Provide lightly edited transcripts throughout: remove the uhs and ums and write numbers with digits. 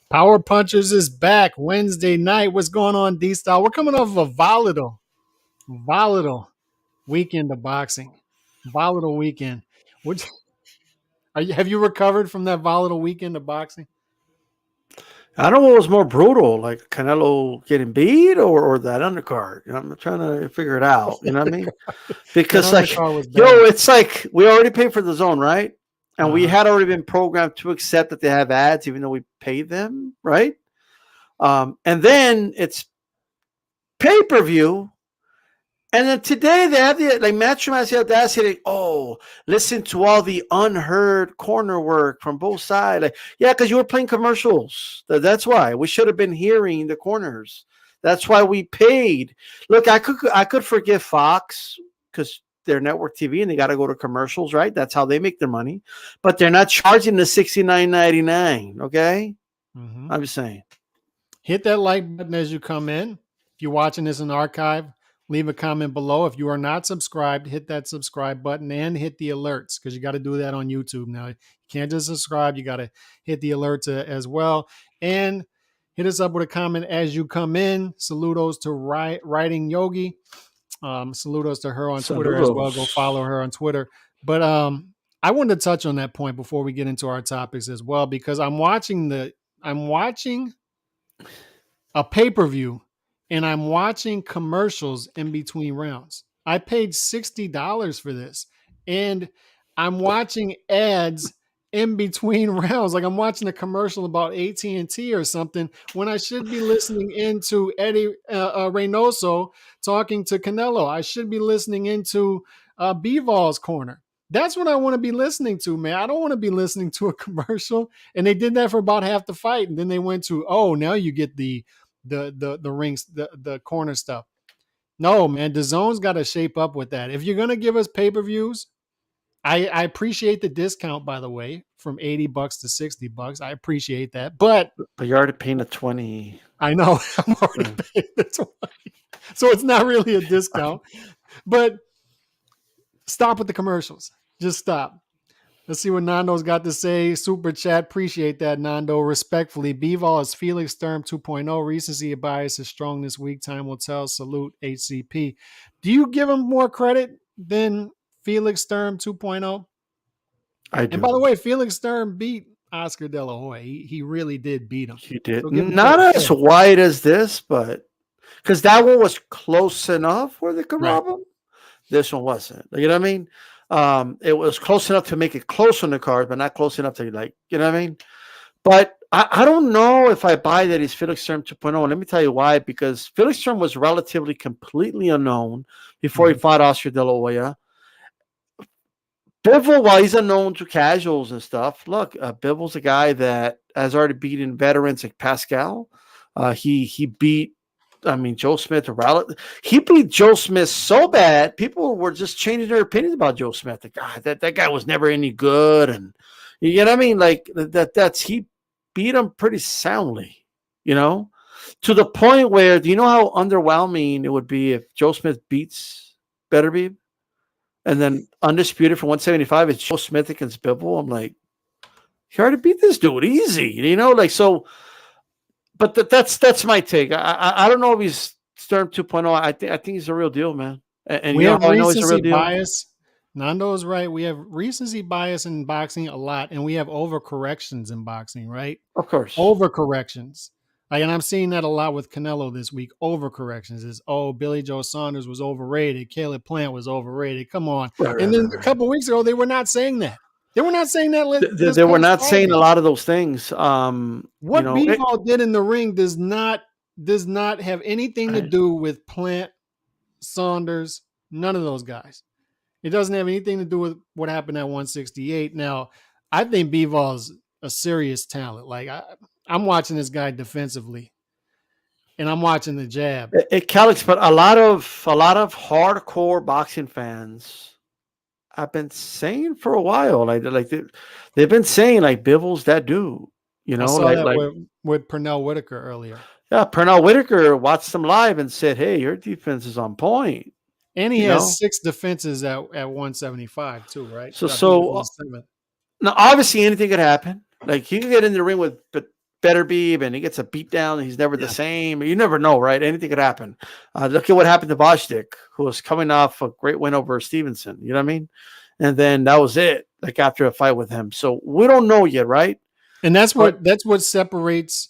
Power Punchers is back Wednesday night. What's going on, D Style? We're coming off of a volatile weekend of boxing. Volatile weekend. Which have you recovered from that volatile weekend of boxing? I don't know what was more brutal, like Canelo getting beat or that undercard. I'm trying to figure it out. You know what I mean? That Because like, undercard was yo, bad. it's like we already paid for the zone, right? And we Uh-huh. had already been programmed to accept that they have ads, even though we paid them, right? And then it's pay per view. And then today they have the Matchroom has the audacity. Oh, listen to all the unheard corner work from both sides. Like, yeah, because you were playing commercials. That's why we should have been hearing the corners. That's why we paid. Look, I could forgive Fox because they're network TV and they got to go to commercials, right? That's how they make their money. But they're not charging the $69.99. Okay, Mm-hmm. I'm just saying. Hit that like button as you come in. If you're watching this in archive, leave a comment below. If you are not subscribed, hit that subscribe button and hit the alerts because you got to do that on YouTube now. You can't just subscribe. You got to hit the alerts as well. And hit us up with a comment as you come in. Saludos to Writing Yogi. Saludos to her on Twitter as well. Go follow Saludos. her on Twitter. But I wanted to touch on that point before we get into our topics as well because I'm watching a pay-per-view and I'm watching commercials in between rounds. I paid $60 for this and I'm watching ads in between rounds. Like I'm watching a commercial about AT&T or something when I should be listening into Eddie Reynoso talking to Canelo. I should be listening into Bivol's corner. That's what I want to be listening to, man. I don't want to be listening to a commercial. And they did that for about half the fight. And then they went to, oh, now you get the rings, the corner stuff. No, man, the zone's got to shape up with that. If you're gonna give us pay-per-views, I appreciate the discount, by the way, from $80 to $60. I appreciate that, but But you're already paying a 20. I know I'm already paying the 20, so it's not really a discount. But stop with the commercials. Just stop. Let's see what Nando's got to say. Super chat. Appreciate that, Nando. Respectfully, Bivol is Felix Sturm 2.0. Recency bias is strong this week. Time will tell. Salute, HCP. Do you give him more credit than Felix Sturm 2.0? I And by do. the way, Felix Sturm beat Oscar De La Hoya. He really did beat him. He did. So give him Not credit. as wide as this, but because that one was close enough where they could Right. rob him. This one wasn't. You know what I mean? It was close enough to make it close on the card, but not close enough to you know what I mean? But I don't know if I buy that he's Felix Sturm 2.0. Let me tell you why. Because Felix Sturm was relatively completely unknown before he fought Oscar De La Hoya. Bivol, while he's unknown to casuals and stuff, look, Bivol's a guy that has already beaten veterans like Pascal. He beat, Joe Smith. He beat Joe Smith so bad, people were just changing their opinions about Joe Smith. Like, God, that guy was never any good, and you know what I mean. Like he beat him pretty soundly, you know, to the point where do you know how underwhelming it would be if Joe Smith beats Beterbiev? And then undisputed for 175, it's Joe Smith against Bivol. I'm like, you already beat this dude easy, you know, like so. But that's my take. I don't know if he's Sturm 2.0. I think he's a real deal, man. And We you know have how I know he's a real recency deal? bias. Nando is right. We have recency bias in boxing a lot, and we have overcorrections in boxing, right? Of course. Overcorrections. Like, and I'm seeing that a lot with Canelo this week. Overcorrections is, oh, Billy Joe Saunders was overrated. Caleb Plant was overrated. Come on. And then a couple of weeks ago, they were not saying that. They were not saying that this They were past not saying Friday. a lot of those things. What Bivol did in the ring does not have anything to do with Plant, Saunders, none of those guys. It doesn't have anything to do with what happened at 168. Now, I think Bivol's a serious talent. Like I'm watching this guy defensively, and I'm watching the jab. Calix, but a lot of hardcore boxing fans have been saying for a while, they've been saying like Bivol's that dude. You know, I saw that with Pernell Whitaker earlier. Yeah, Pernell Whitaker watched them live and said, "Hey, your defense is on point." And he has 6 defenses at 175 too, right? So now obviously anything could happen. Like he could get in the ring with Beterbiev and he gets a beat down. He's never the Yeah. same. You never know, right? Anything could happen. Look at what happened to Bostick, who was coming off a great win over Stevenson. You know what I mean? And then that was it. Like after a fight with him, so we don't know yet, right? And But that's what separates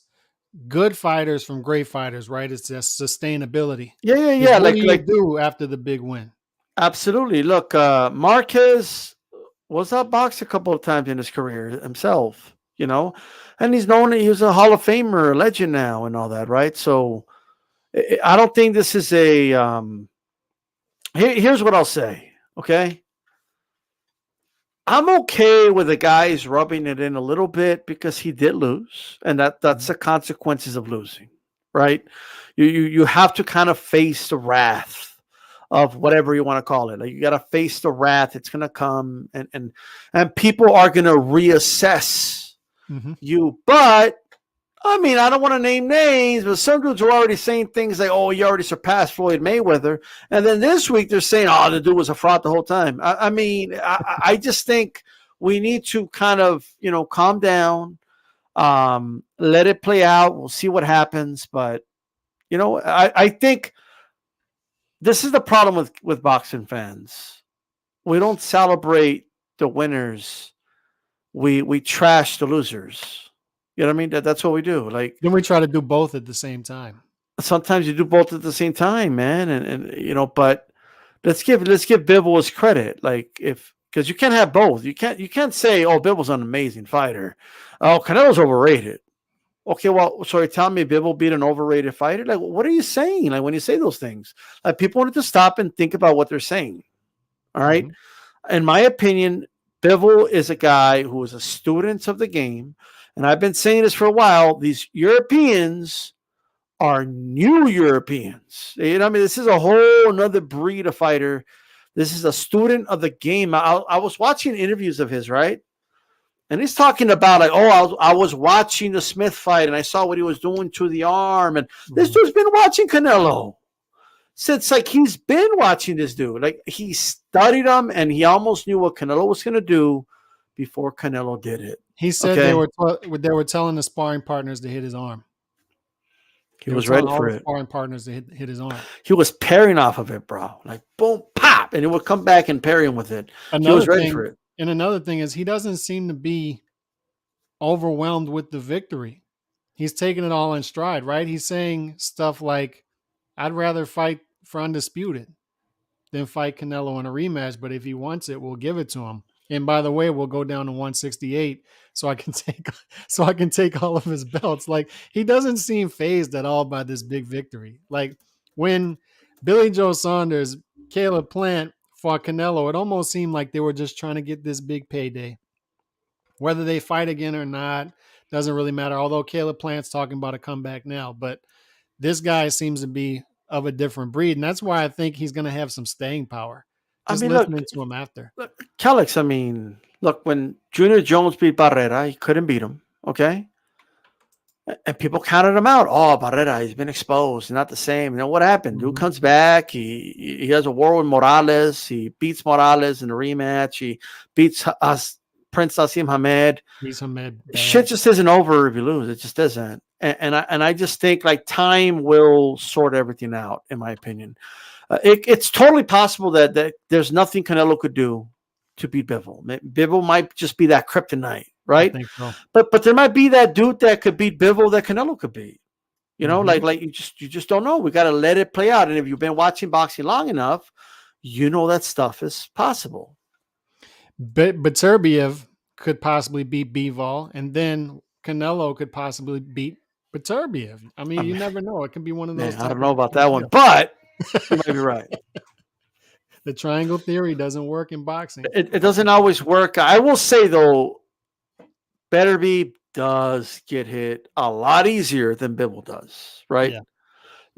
good fighters from great fighters, right? It's just sustainability. Is yeah. what do you Like do after the big win? absolutely. Look, Marquez was outboxed a couple of times in his career himself, and he's known he was a Hall of Famer, a legend now, and all that, right? So I don't think this is a. Here's what I'll say. Okay, I'm okay with the guys rubbing it in a little bit because he did lose, and that's the consequences of losing, right? You have to kind of face the wrath of whatever you want to call it. Like you got to face the wrath. It's going to come, and people are going to reassess you. But I mean, I don't want to name names, but some dudes are already saying things like, "Oh, you already surpassed Floyd Mayweather," and then this week they're saying, "Oh, the dude was a fraud the whole time." I mean, I just think we need to kind of calm down, let it play out. We'll see what happens, but I think this is the problem with boxing fans. We don't celebrate the winners. We trash the losers. You know what I mean? That's what we do. Like Then we try to do both at the same time. sometimes you do both at the same time, man. But let's give Bivol his credit. Like because you can't have both. You can't say, oh, Bivol's an amazing fighter. Oh, Canelo's overrated. Okay, well, so you're telling me Bivol beat an overrated fighter? Like, what are you saying? Like when you say those things, like people wanted to stop and think about what they're saying. All right. In my opinion, Bivol is a guy who is a student of the game. And I've been saying this for a while. These Europeans are new Europeans. You know, I mean, this is a whole another breed of fighter. This is a student of the game. I was watching interviews of his, right? And he's talking about like, oh, I was watching the Smith fight and I saw what he was doing to the arm. And this dude's been watching Canelo. So it's like he's been watching this dude. Like he studied him and he almost knew what Canelo was going to do before Canelo did it. He said they were telling the sparring partners to hit his arm. He was ready for it. Sparring partners to hit his arm. He was parrying off of it, bro. Like boom, pop, and he would come back and parry him with it. He was ready for it. And another thing is he doesn't seem to be overwhelmed with the victory. He's taking it all in stride, right? He's saying stuff like, I'd rather fight for undisputed than fight Canelo in a rematch, but if he wants it, we'll give it to him. And by the way, we'll go down to 168 so I can take all of his belts. Like he doesn't seem fazed at all by this big victory. Like when Billy Joe Saunders, Caleb Plant fought Canelo, it almost seemed like they were just trying to get this big payday. Whether they fight again or not doesn't really matter. Although Caleb Plant's talking about a comeback now, but this guy seems to be of a different breed, and that's why I think he's going to have some staying power. Just listening to him after. Calix, I mean, look, when Junior Jones beat Barrera, he couldn't beat him, okay? And people counted him out. Oh, Barrera, he's been exposed. Not the same. You know what happened? Dude comes back. He has a war with Morales. He beats Morales in the rematch. He beats Prince Nassim Hamed. Shit just isn't over if you lose. It just isn't. And I just think like time will sort everything out, in my opinion. It's totally possible that there's nothing Canelo could do to beat Bivol. Bivol might just be that kryptonite, right? I think so. But there might be that dude that could beat Bivol that Canelo could beat. You know, like you just don't know. We got to let it play out. And if you've been watching boxing long enough, you know that stuff is possible. But Beterbiev could possibly beat Bivol, and then Canelo could possibly beat Beterbiev. I mean, you never know. It can be one of those. I don't know about that one, but you might be right. The triangle theory doesn't work in boxing. It doesn't always work. I will say, though, Beterbiev does get hit a lot easier than Bivol does, right? Yeah.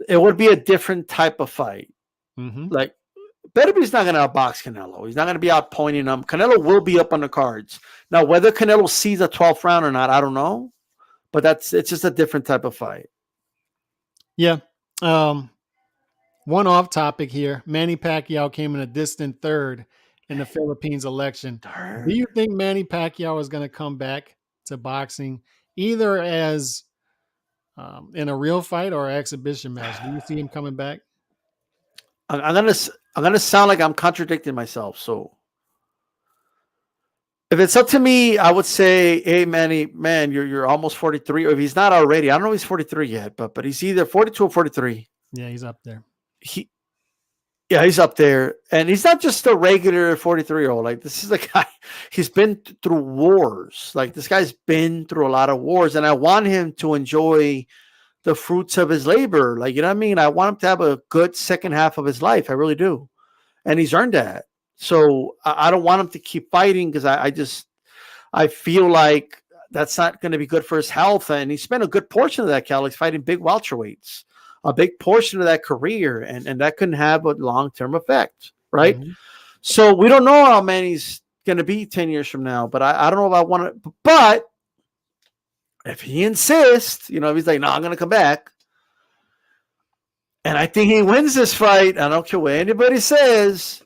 It would be a different type of fight. Like, Beterbiev's not going to outbox Canelo. He's not going to be outpointing him. Canelo will be up on the cards. Now, whether Canelo sees a 12th round or not, I don't know. But it's just a different type of fight. Yeah. One off topic here. Manny Pacquiao came in a distant third in the Philippines election. Do you think Manny Pacquiao is going to come back to boxing, either as in a real fight or exhibition match. Do you see him coming back? I'm gonna sound like I'm contradicting myself. So if it's up to me, I would say, hey Manny, man, you're almost 43. Or if he's not already, I don't know if he's 43 yet, but he's either 42 or 43. Yeah, he's up there. Yeah, he's up there. And he's not just a regular 43-year-old. Like, this is a guy, he's been through wars. Like, this guy's been through a lot of wars. And I want him to enjoy the fruits of his labor. Like, you know what I mean? I want him to have a good second half of his life. I really do. And he's earned that. So I don't want him to keep fighting because I feel like that's not going to be good for his health. And he spent a good portion of that, Cal, fighting big welterweights, a big portion of that career, and that couldn't have a long-term effect, right? Mm-hmm. So we don't know how many he's going to be 10 years from now, but I don't know if I want to, but if he insists, if he's like, no, I'm going to come back, and I think he wins this fight, I don't care what anybody says,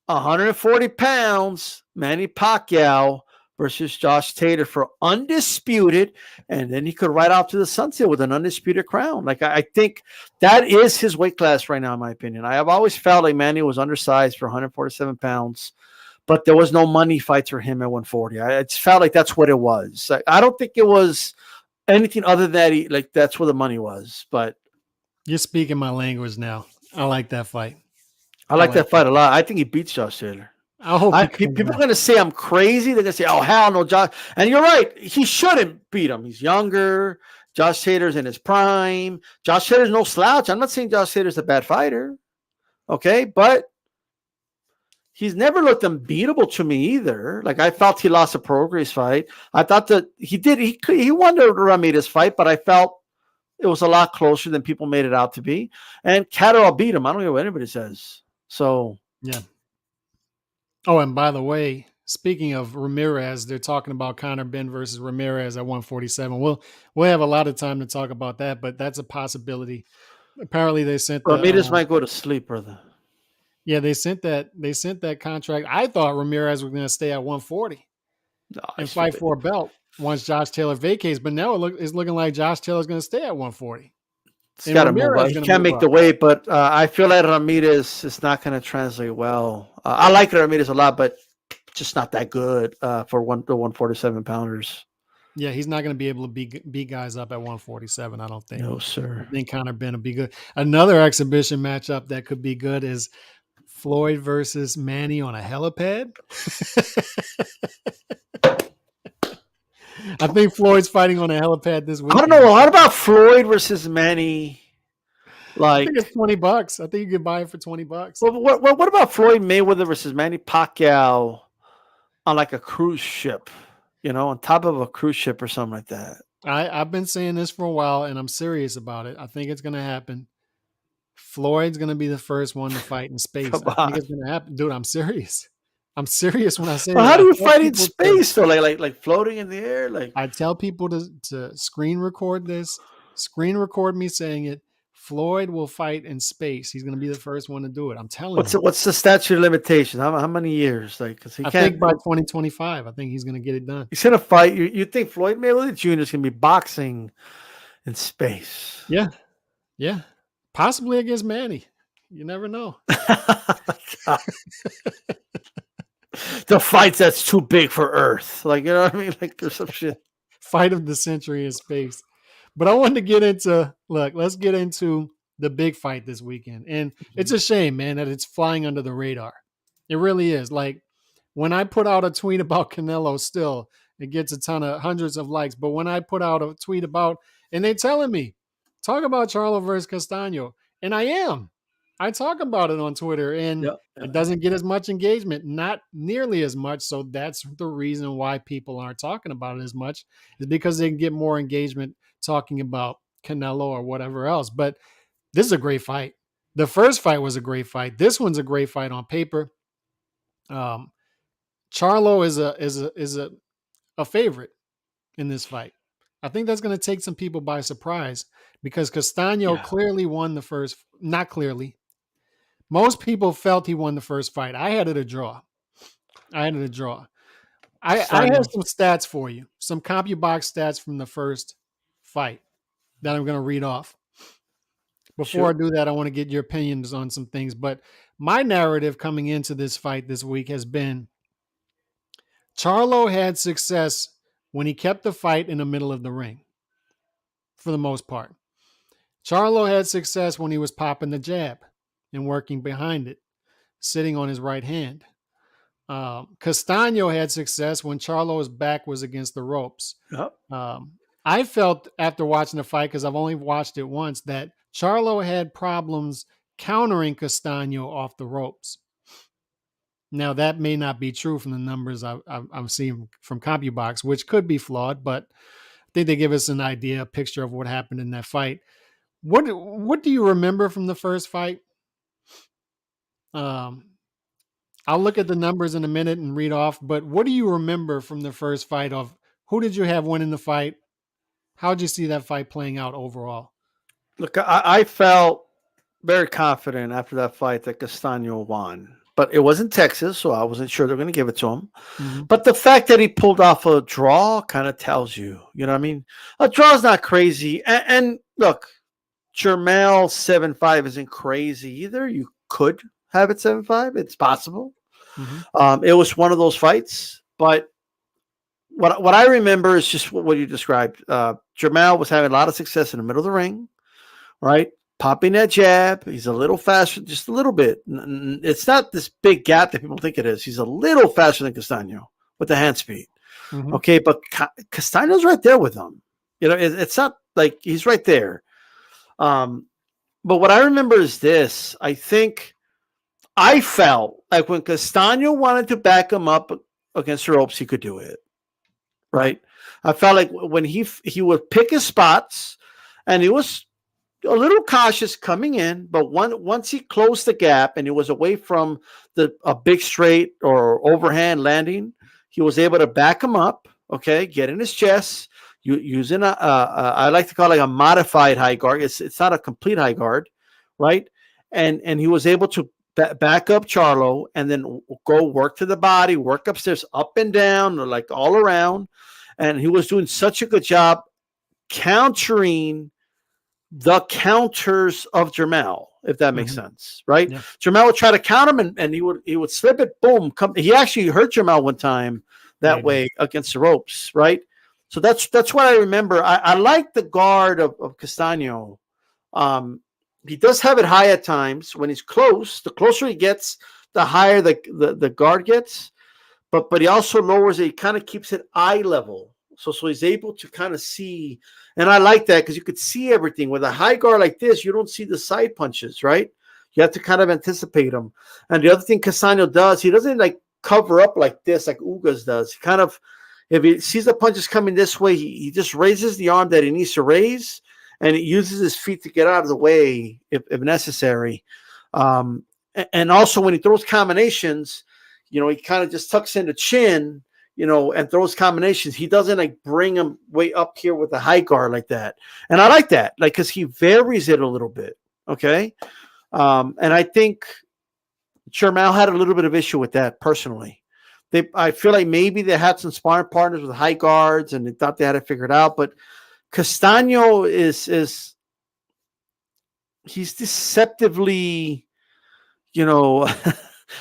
140 pounds, Manny Pacquiao versus Josh Taylor for undisputed, and then he could ride off to the sunset with an undisputed crown. Like, I think that is his weight class right now, in my opinion. I have always felt like Manny was undersized for 147 pounds, but there was no money fights for him at 140. I just felt like that's what it was. I don't think it was anything other than that. That's where the money was. But you're speaking my language now. I like that fight. I like that fight a lot. I think he beats Josh Taylor. I hope people are going to say I'm crazy. They're going to say, oh, hell no, Josh. And you're right. He shouldn't beat him. He's younger. Josh Taylor's in his prime. Josh Taylor's no slouch. I'm not saying Josh Taylor's a bad fighter. Okay. But he's never looked unbeatable to me either. Like, I felt he lost a Prograis fight. I thought that he did. He won the Ramirez fight, but I felt it was a lot closer than people made it out to be. And Catterall beat him. I don't know what anybody says. So, yeah. Oh, and by the way, speaking of Ramirez, they're talking about Conor Benn versus Ramirez at 147. We'll have a lot of time to talk about that, but that's a possibility. Apparently, they sent Ramirez might go to sleep, brother. Yeah, they sent that contract. I thought Ramirez was going to stay at 140 and fight for a belt once Josh Taylor vacates, but now it's looking like Josh Taylor's going to stay at 140. He's got to move up. He can't make the weight, but I feel like Ramirez is not going to translate well. I like Ramirez a lot, but just not that good for the 147 pounders. Yeah, he's not going to be able to beat guys up at 147, I don't think. No, sir. I think Conor Benn will be good. Another exhibition matchup that could be good is Floyd versus Manny on a helipad. I think Floyd's fighting on a helipad this week. I don't know. What about Floyd versus Manny? Like, I think it's $20. I think you could buy it for $20. Well, what about Floyd Mayweather versus Manny Pacquiao on like a cruise ship? On top of a cruise ship or something like that. I've been saying this for a while, and I'm serious about it. I think it's going to happen. Floyd's going to be the first one to fight in space. I think it's going to happen. Dude, I'm serious. I'm serious when I say that. How do you fight in space though? Like floating in the air? Like, I tell people to screen record this, screen record me saying it. Floyd will fight in space. He's going to be the first one to do it. I'm telling you. What's the statute of limitations? How many years? Like, because I think by 2025, I think he's going to get it done. He's going to fight. You think Floyd Mayweather Jr. is going to be boxing in space? Yeah. Possibly against Manny. You never know. The fight that's too big for Earth. Like, you know what I mean? Like, there's some shit. Fight of the century in space. But I wanted to get into, let's get into the big fight this weekend. And it's a shame, man, that it's flying under the radar. It really is. Like, when I put out a tweet about Canelo still, it gets hundreds of likes. But when I put out a tweet about, and they're telling me, talk about Charlo versus Castano. And I am. I talk about it on Twitter, and it doesn't get as much engagement, not nearly as much. So that's the reason why people aren't talking about it as much, is because they can get more engagement talking about Canelo or whatever else. But this is a great fight. The first fight was a great fight. This one's a great fight on paper. Charlo is a favorite in this fight. I think that's going to take some people by surprise because Castano clearly won the first. Not clearly. Most people felt he won the first fight. I had it a draw. I have some stats for you, some CompuBox stats from the first fight that I'm going to read off. Before I do that, I want to get your opinions on some things. But my narrative coming into this fight this week has been Charlo had success when he kept the fight in the middle of the ring, for the most part. Charlo had success when he was popping the jab and working behind it, sitting on his right hand. Castano had success when Charlo's back was against the ropes. Yep. I felt after watching the fight, because I've only watched it once, that Charlo had problems countering Castano off the ropes. Now, that may not be true from the numbers I'm seeing from CompuBox, which could be flawed, but I think they give us an idea, a picture of what happened in that fight. What do you remember from the first fight? I'll look at the numbers in a minute and read off, but what do you remember from the first fight? Of who did you have winning the fight? How did you see that fight playing out overall? Look, I felt very confident after that fight that Castano won. But it was in Texas, so I wasn't sure they're going to give it to him. Mm-hmm. But the fact that he pulled off a draw kind of tells you, you know what I mean? A draw is not crazy. And look, Jermell 7-5 isn't crazy either. You could have it 7-5. It's possible. Mm-hmm. It was one of those fights. But what I remember is just what you described. Jermell was having a lot of success in the middle of the ring, right? Popping that jab. He's a little faster, just a little bit. It's not this big gap that people think it is. He's a little faster than Castano with the hand speed. Mm-hmm. Okay, but Castano's right there with him. You know, it's not like he's right there. But what I remember is this. I think I felt like when Castano wanted to back him up against the ropes, he could do it. Right? I felt like when he would pick his spots, and he was a little cautious coming in, but once he closed the gap and he was away from a big straight or overhand landing, he was able to back him up, okay, get in his chest, using I like to call it a modified high guard. It's not a complete high guard, right? And he was able to back up Charlo and then go work to the body, work upstairs, up and down, like all around. And he was doing such a good job countering the counters of Jermell, if that makes sense, right? Yeah. Jermell would try to count him, and he would slip it, boom. He actually hurt Jermell one time that way against the ropes, right? So that's what I remember. I like the guard of Castano. He does have it high at times. When he's close, the closer he gets, the higher the guard gets. But he also lowers it. He kind of keeps it eye level. So he's able to kind of see, and I like that because you could see everything. With a high guard like this, you don't see the side punches, right? You have to kind of anticipate them. And the other thing Castano does, he doesn't like cover up like this, like Ugas does. He kind of, if he sees the punches coming this way, he just raises the arm that he needs to raise, and he uses his feet to get out of the way if necessary. And also when he throws combinations, you know, he kind of just tucks in the chin, you know, and throws combinations. He doesn't like bring him way up here with a high guard like that. And I like that, like, because he varies it a little bit. Okay. And I think Jermell had a little bit of issue with that personally. I feel like maybe they had some sparring partners with high guards and they thought they had it figured out. But Castano he's deceptively, you know,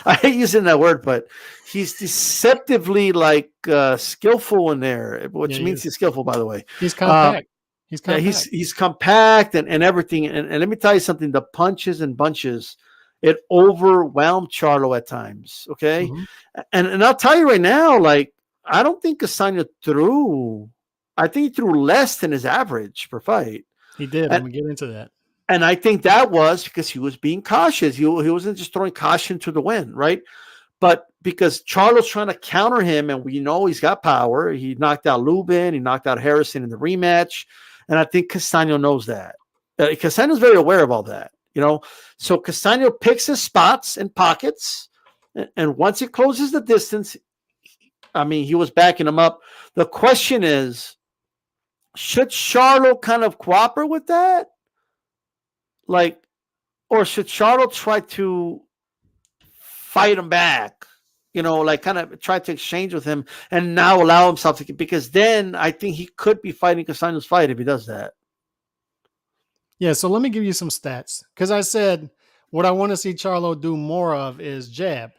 I hate using that word, but he's deceptively like skillful in there, which means he's skillful, by the way. He's compact. He's compact. He's compact and everything. And let me tell you something, the punches and bunches, it overwhelmed Charlo at times. Okay. Mm-hmm. And I'll tell you right now, like, I don't think Castano threw. I think he threw less than his average per fight. He did. I'm going to get into that. And I think that was because he was being cautious. He wasn't just throwing caution to the wind, right? But because Charlo's trying to counter him, and we know he's got power. He knocked out Lubin. He knocked out Harrison in the rematch. And I think Castano knows that. Castano's very aware of all that, you know? So Castano picks his spots and pockets. And once he closes the distance, I mean, he was backing him up. The question is, should Charlo kind of cooperate with that? Like, or should Charlo try to fight him back? like kind of try to exchange with him and now allow himself to, because then I think he could be fighting Castano's fight if he does that. Yeah, so let me give you some stats. Because I said what I want to see Charlo do more of is jab.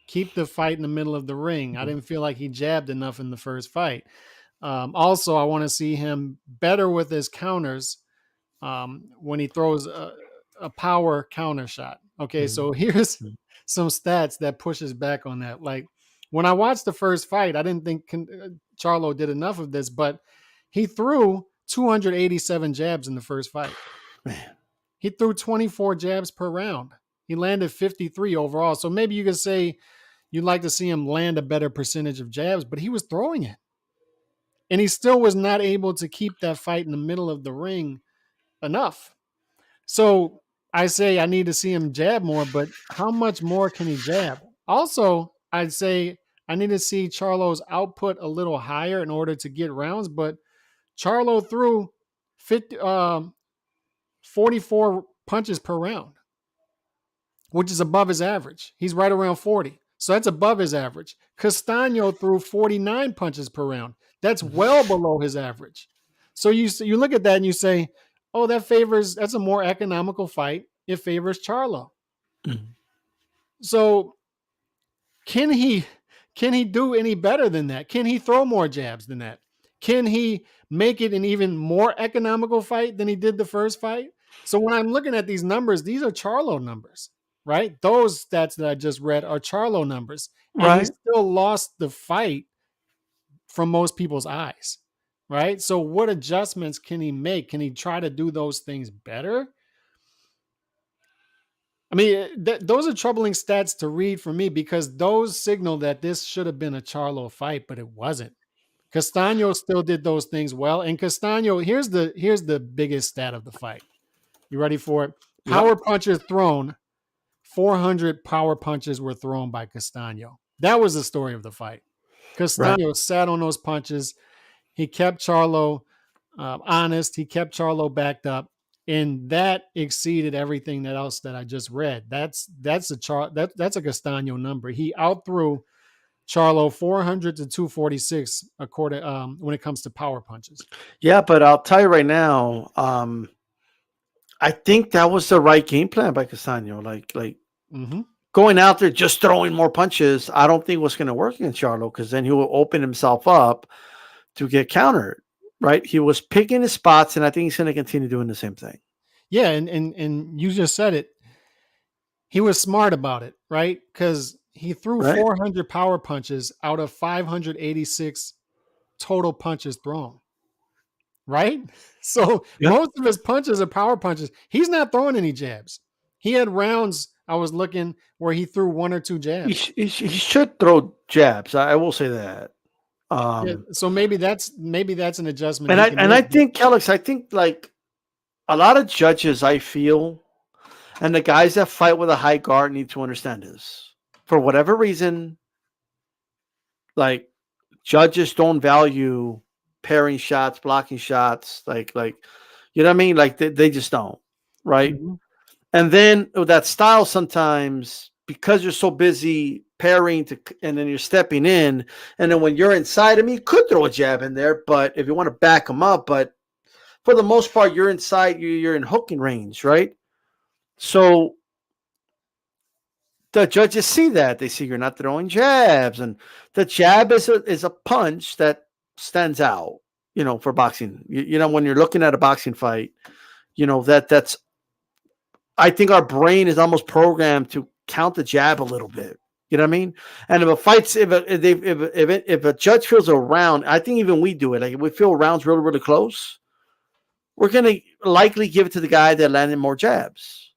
Keep the fight in the middle of the ring. I didn't feel like he jabbed enough in the first fight. Also, I want to see him better with his counters when he throws a power counter shot. Okay, so here's some stats that pushes back on that. Like when I watched the first fight, I didn't think Charlo did enough of this, but he threw 287 jabs in the first fight. Man. He threw 24 jabs per round. He landed 53 overall. So maybe you could say you'd like to see him land a better percentage of jabs, but he was throwing it. And he still was not able to keep that fight in the middle of the ring enough. So I say I need to see him jab more, but how much more can he jab? Also, I'd say I need to see Charlo's output a little higher in order to get rounds, but Charlo threw 44 punches per round, which is above his average. He's right around 40. So that's above his average. Castano threw 49 punches per round. That's well below his average. So you look at that and you say, oh, that's a more economical fight. It favors Charlo. Mm-hmm. So can he do any better than that? Can he throw more jabs than that? Can he make it an even more economical fight than he did the first fight? So when I'm looking at these numbers, these are Charlo numbers, right? Those stats that I just read are Charlo numbers. And he Right. still lost the fight from most people's eyes, right? So what adjustments can he make? Can he try to do those things better? I mean, those are troubling stats to read for me because those signal that this should have been a Charlo fight, but it wasn't. Castano still did those things well. And Castano, here's the biggest stat of the fight. You ready for it? Power punches thrown. 400 power punches were thrown by Castano. That was the story of the fight. Castano sat on those punches. He kept Charlo honest. He kept Charlo backed up, and that exceeded everything that else that I just read. That's a Castano number. He outthrew Charlo 400 to 246 according when it comes to power punches. Yeah, but I'll tell you right now, I think that was the right game plan by Castano. Like going out there just throwing more punches, I don't think was going to work against Charlo because then he will open himself up to get countered. Right? He was picking his spots, and I think he's going to continue doing the same thing. Yeah, and you just said it. He was smart about it, right? Because he threw 400 power punches out of 586 total punches thrown. Right? So most of his punches are power punches. He's not throwing any jabs. He had rounds, I was looking, where he threw one or two jabs. He should throw jabs. I will say that. Yeah, so maybe that's an adjustment. And I think, Alex, I think like a lot of judges, I feel, and the guys that fight with a high guard need to understand this. For whatever reason, like judges don't value parrying shots, blocking shots, like you know what I mean? Like they just don't, right? Mm-hmm. And then with that style, sometimes because you're so busy parrying and then you're stepping in, and then when you're inside, I mean, you could throw a jab in there, but if you want to back them up, but for the most part, you're inside, you're in hooking range, right? So the judges see that. They see you're not throwing jabs, and the jab is a punch that stands out, for boxing. When you're looking at a boxing fight, that's I think our brain is almost programmed to count the jab a little bit. You know what I mean? And if a judge feels a round, I think even we do it. Like if we feel rounds really, really close, we're going to likely give it to the guy that landed more jabs.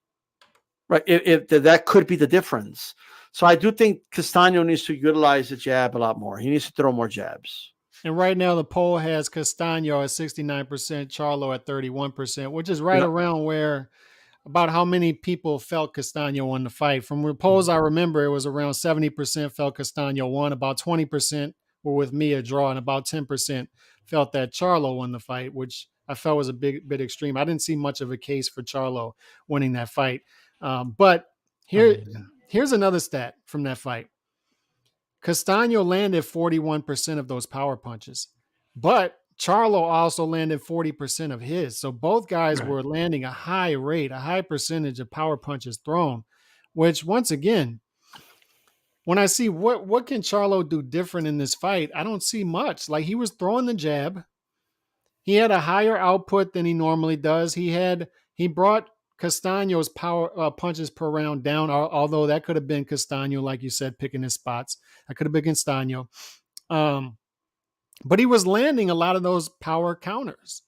Right? If that could be the difference. So I do think Castano needs to utilize the jab a lot more. He needs to throw more jabs. And right now the poll has Castano at 69%, Charlo at 31%, which is right around where about how many people felt Castano won the fight. From the polls I remember, it was around 70% felt Castano won, about 20% were with me a draw, and about 10% felt that Charlo won the fight, which I felt was a bit extreme. I didn't see much of a case for Charlo winning that fight. But here's another stat from that fight. Castano landed 41% of those power punches, but Charlo also landed 40% of his. So both guys Right. were landing a high rate, a high percentage of power punches thrown, which once again, when I see what can Charlo do different in this fight, I don't see much. Like he was throwing the jab. He had a higher output than he normally does. He brought Castano's power punches per round down, although that could have been Castano, like you said, picking his spots. That could have been Castano. Um, but he was landing a lot of those power counters,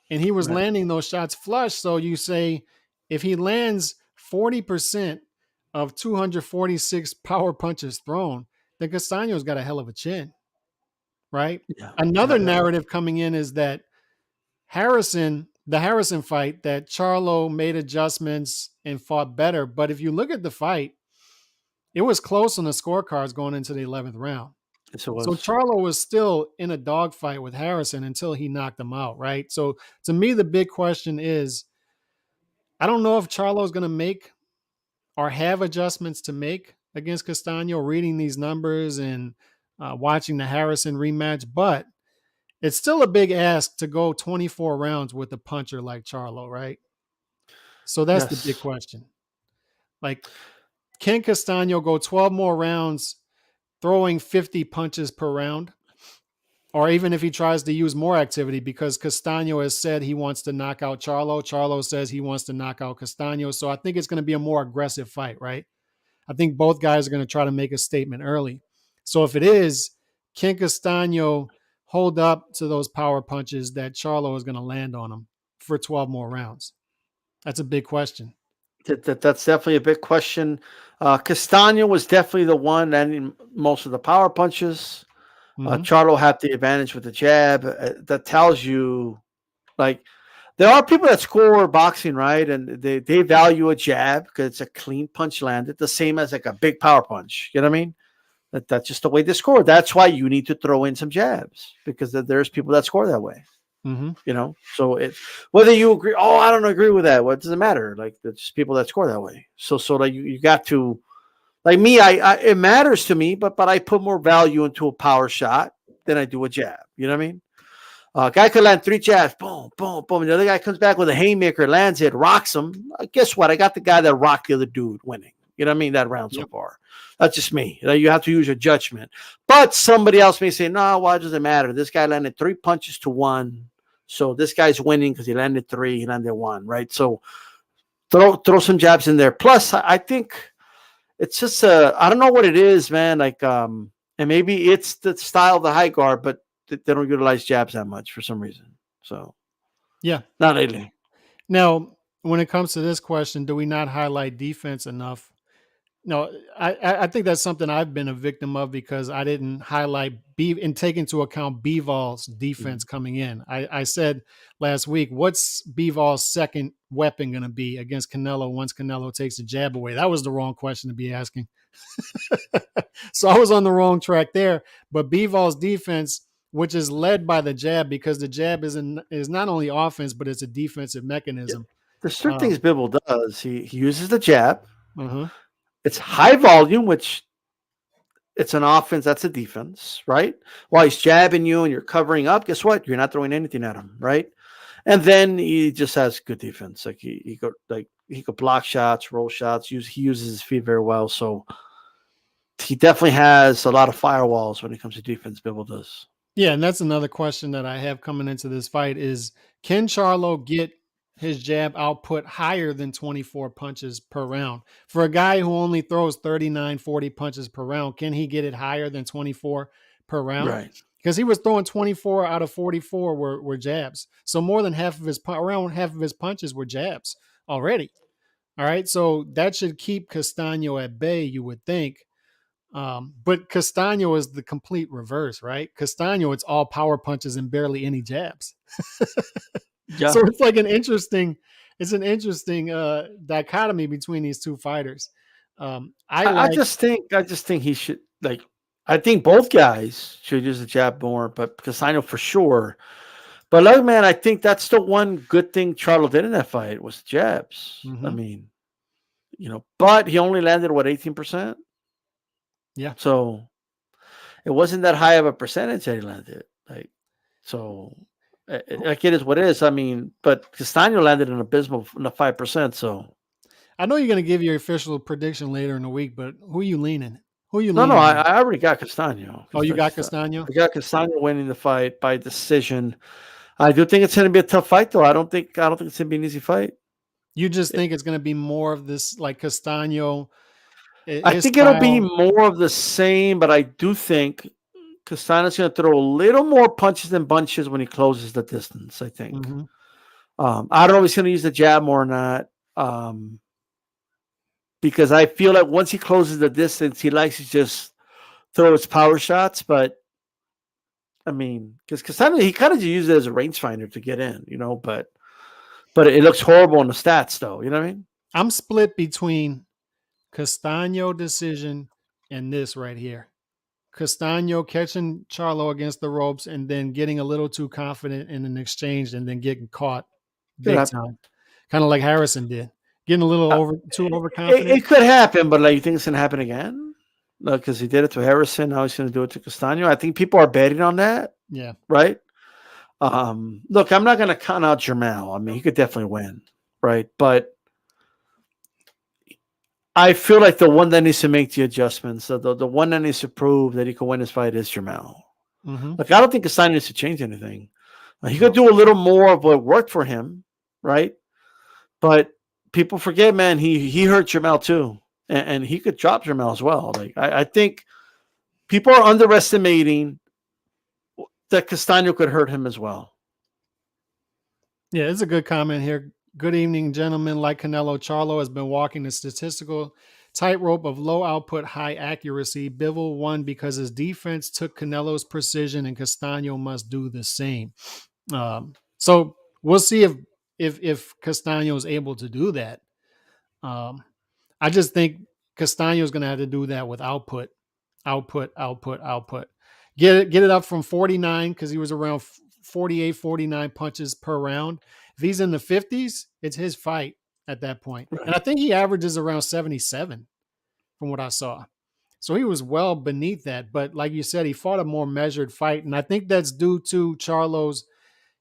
and he was Right. landing those shots flush. So you say if he lands 40% of 246 power punches thrown, then Castano's got a hell of a chin, right? Yeah. Another Yeah. narrative coming in is that the Harrison fight, that Charlo made adjustments and fought better. But if you look at the fight, it was close on the scorecards going into the 11th round. Yes, it So was. Charlo was still in a dogfight with Harrison until he knocked him out, right? So to me, the big question is, I don't know if Charlo is going to make or have adjustments to make against Castano, reading these numbers and watching the Harrison rematch, but it's still a big ask to go 24 rounds with a puncher like Charlo, right? So that's the big Yes. question. Like, can Castano go 12 more rounds throwing 50 punches per round? Or even if he tries to use more activity, because Castano has said he wants to knock out Charlo. Charlo says he wants to knock out Castano. So I think it's going to be a more aggressive fight, right? I think both guys are going to try to make a statement early. So if it is, can Castano hold up to those power punches that Charlo is going to land on him for 12 more rounds? That's a big question. That's definitely a big question. Castano was definitely the one landing most of the power punches. Mm-hmm. Charlo had the advantage with the jab. That tells you, like, there are people that score boxing, right? And they value a jab because it's a clean punch landed, the same as like a big power punch. You know what I mean? That's just the way they score. That's why you need to throw in some jabs because there's people that score that way. Mm-hmm. So it whether you agree, oh, I don't agree with that. What does it matter? Like there's just people that score that way. So like you got to like me. I it matters to me, but I put more value into a power shot than I do a jab. You know what I mean? A guy could land 3 jabs, boom, boom, boom. And the other guy comes back with a haymaker, lands it, rocks him. Guess what? I got the guy that rocked the other dude winning. You know what I mean? That round so Yep. far. That's just me. You have to use your judgment. But somebody else may say, no, why does it matter? This guy landed 3 punches to 1. So this guy's winning because he landed 3, he landed 1, right? So throw some jabs in there. Plus, I think it's just I don't know what it is, man. Like and maybe it's the style of the high guard, but they don't utilize jabs that much for some reason. So Yeah. not lately. Now, when it comes to this question, do we not highlight defense enough? No, I think that's something I've been a victim of because I didn't highlight and take into account Bivol's defense coming in. I said last week, what's Bivol's second weapon going to be against Canelo once Canelo takes the jab away? That was the wrong question to be asking. So I was on the wrong track there. But Bivol's defense, which is led by the jab, because the jab is not only offense, but it's a defensive Yeah. mechanism. There's certain things Bivol does. He uses the jab. Uh-huh. It's high volume, which it's an offense. That's a defense, right? While he's jabbing you and you're covering up, guess what? You're not throwing anything at him, right? And then he just has good defense. Like he could block shots, roll shots. He uses his feet very well. So he definitely has a lot of firewalls when it comes to defense. Bivol does. Yeah, and that's another question that I have coming into this fight is, can Charlo get his jab output higher than 24 punches per round? For a guy who only throws 39, 40 punches per round, can he get it higher than 24 per round? Right. Because he was throwing 24 out of 44 were jabs. So more than around half of his punches were jabs already. All right. So that should keep Castano at bay, you would think. But Castano is the complete reverse, right? Castano, it's all power punches and barely any jabs. Yeah. So it's like an interesting dichotomy between these two fighters. I just think he should like. I think both guys should use the jab more, but because I know for sure. But like man, I think that's the one good thing Charlo did in that fight was jabs. I Mhm. mean, but he only landed what 18%. Yeah. So it wasn't that high of a percentage that he landed. Like, so, like it is what it is. I mean, but Castano landed an abysmal in the 5%. So I know you're going to give your official prediction later in the week, but who are you leaning? Who are you no, leaning on? I already got Castano. Oh, you got Castano? I got Castano winning the fight by decision. I do think it's going to be a tough fight, though. I don't think it's going to be an easy fight. You just think it's going to be more of this, like Castano, I his think it'll be style? more of the same, but I do think Castano's going to throw a little more punches and bunches when he closes the distance. I think. Mm-hmm. I don't know if he's going to use the jab more or not, because I feel like once he closes the distance, he likes to just throw his power shots. But I mean, because Castano, he kind of just uses it as a rangefinder to get in, but it looks horrible in the stats, though. You know what I mean? I'm split between Castano decision and this right here. Castano catching Charlo against the ropes and then getting a little too confident in an exchange and then getting caught big time. Kind of like Harrison did. Getting a little too overconfident. It could happen, but like, you think it's going to happen again? Because he did it to Harrison, now he's going to do it to Castano. I think people are betting on that. Yeah. Right? Look, I'm not going to count out Jermell. I mean, he could definitely win, right? But I feel like the one that needs to make the adjustments, the one that needs to prove that he can win this fight is Jermell. Mm-hmm. Like, I don't think Castano needs to change anything. He could do a little more of what worked for him, right? But people forget, man, he hurt Jermell too. And he could drop Jermell as well. Like, I think people are underestimating that Castano could hurt him as well. Yeah, it's a good comment here. Good evening, gentlemen. Like Canelo, Charlo has been walking the statistical tightrope of low output, high accuracy. Bivol won because his defense took Canelo's precision, and Castano must do the same. So we'll see if Castano is able to do that. I just think Castano is going to have to do that with output. Get it up from 49 because he was around 48, 49 punches per round. If he's in the 50s, it's his fight at that point. Right. And I think he averages around 77 from what I saw. So he was well beneath that. But like you said, he fought a more measured fight. And I think that's due to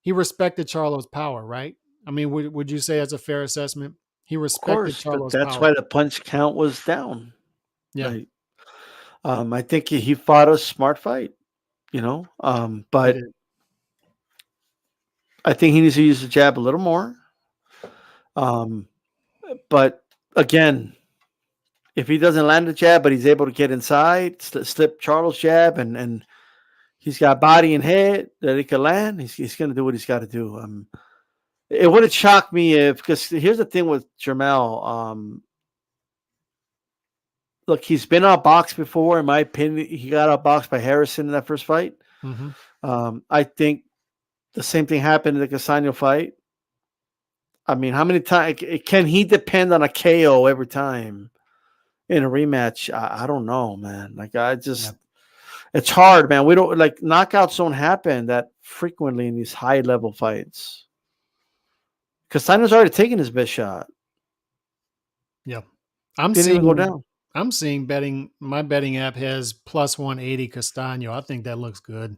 he respected Charlo's power, right? I mean, would you say that's a fair assessment? He respected Charlo's power. That's why the punch count was down. Yeah. Right? I think he fought a smart fight, but I think he needs to use the jab a little more. But again, if he doesn't land the jab, but he's able to get inside, slip Charlo's jab, and he's got body and head that he can land, he's going to do what he's got to do. It wouldn't shock me because here's the thing with Jermell. Look, he's been outboxed before. In my opinion, he got outboxed by Harrison in that first fight. Mm-hmm. I think the same thing happened in the Castano fight. I mean, how many times can he depend on a KO every time in a rematch? I don't know, man. Like, it's hard, man. We don't knockouts don't happen that frequently in these high level fights. Castano's already taken his best shot. Yeah, didn't even go down. I'm seeing my betting app has plus 180 Castano. I think that looks good.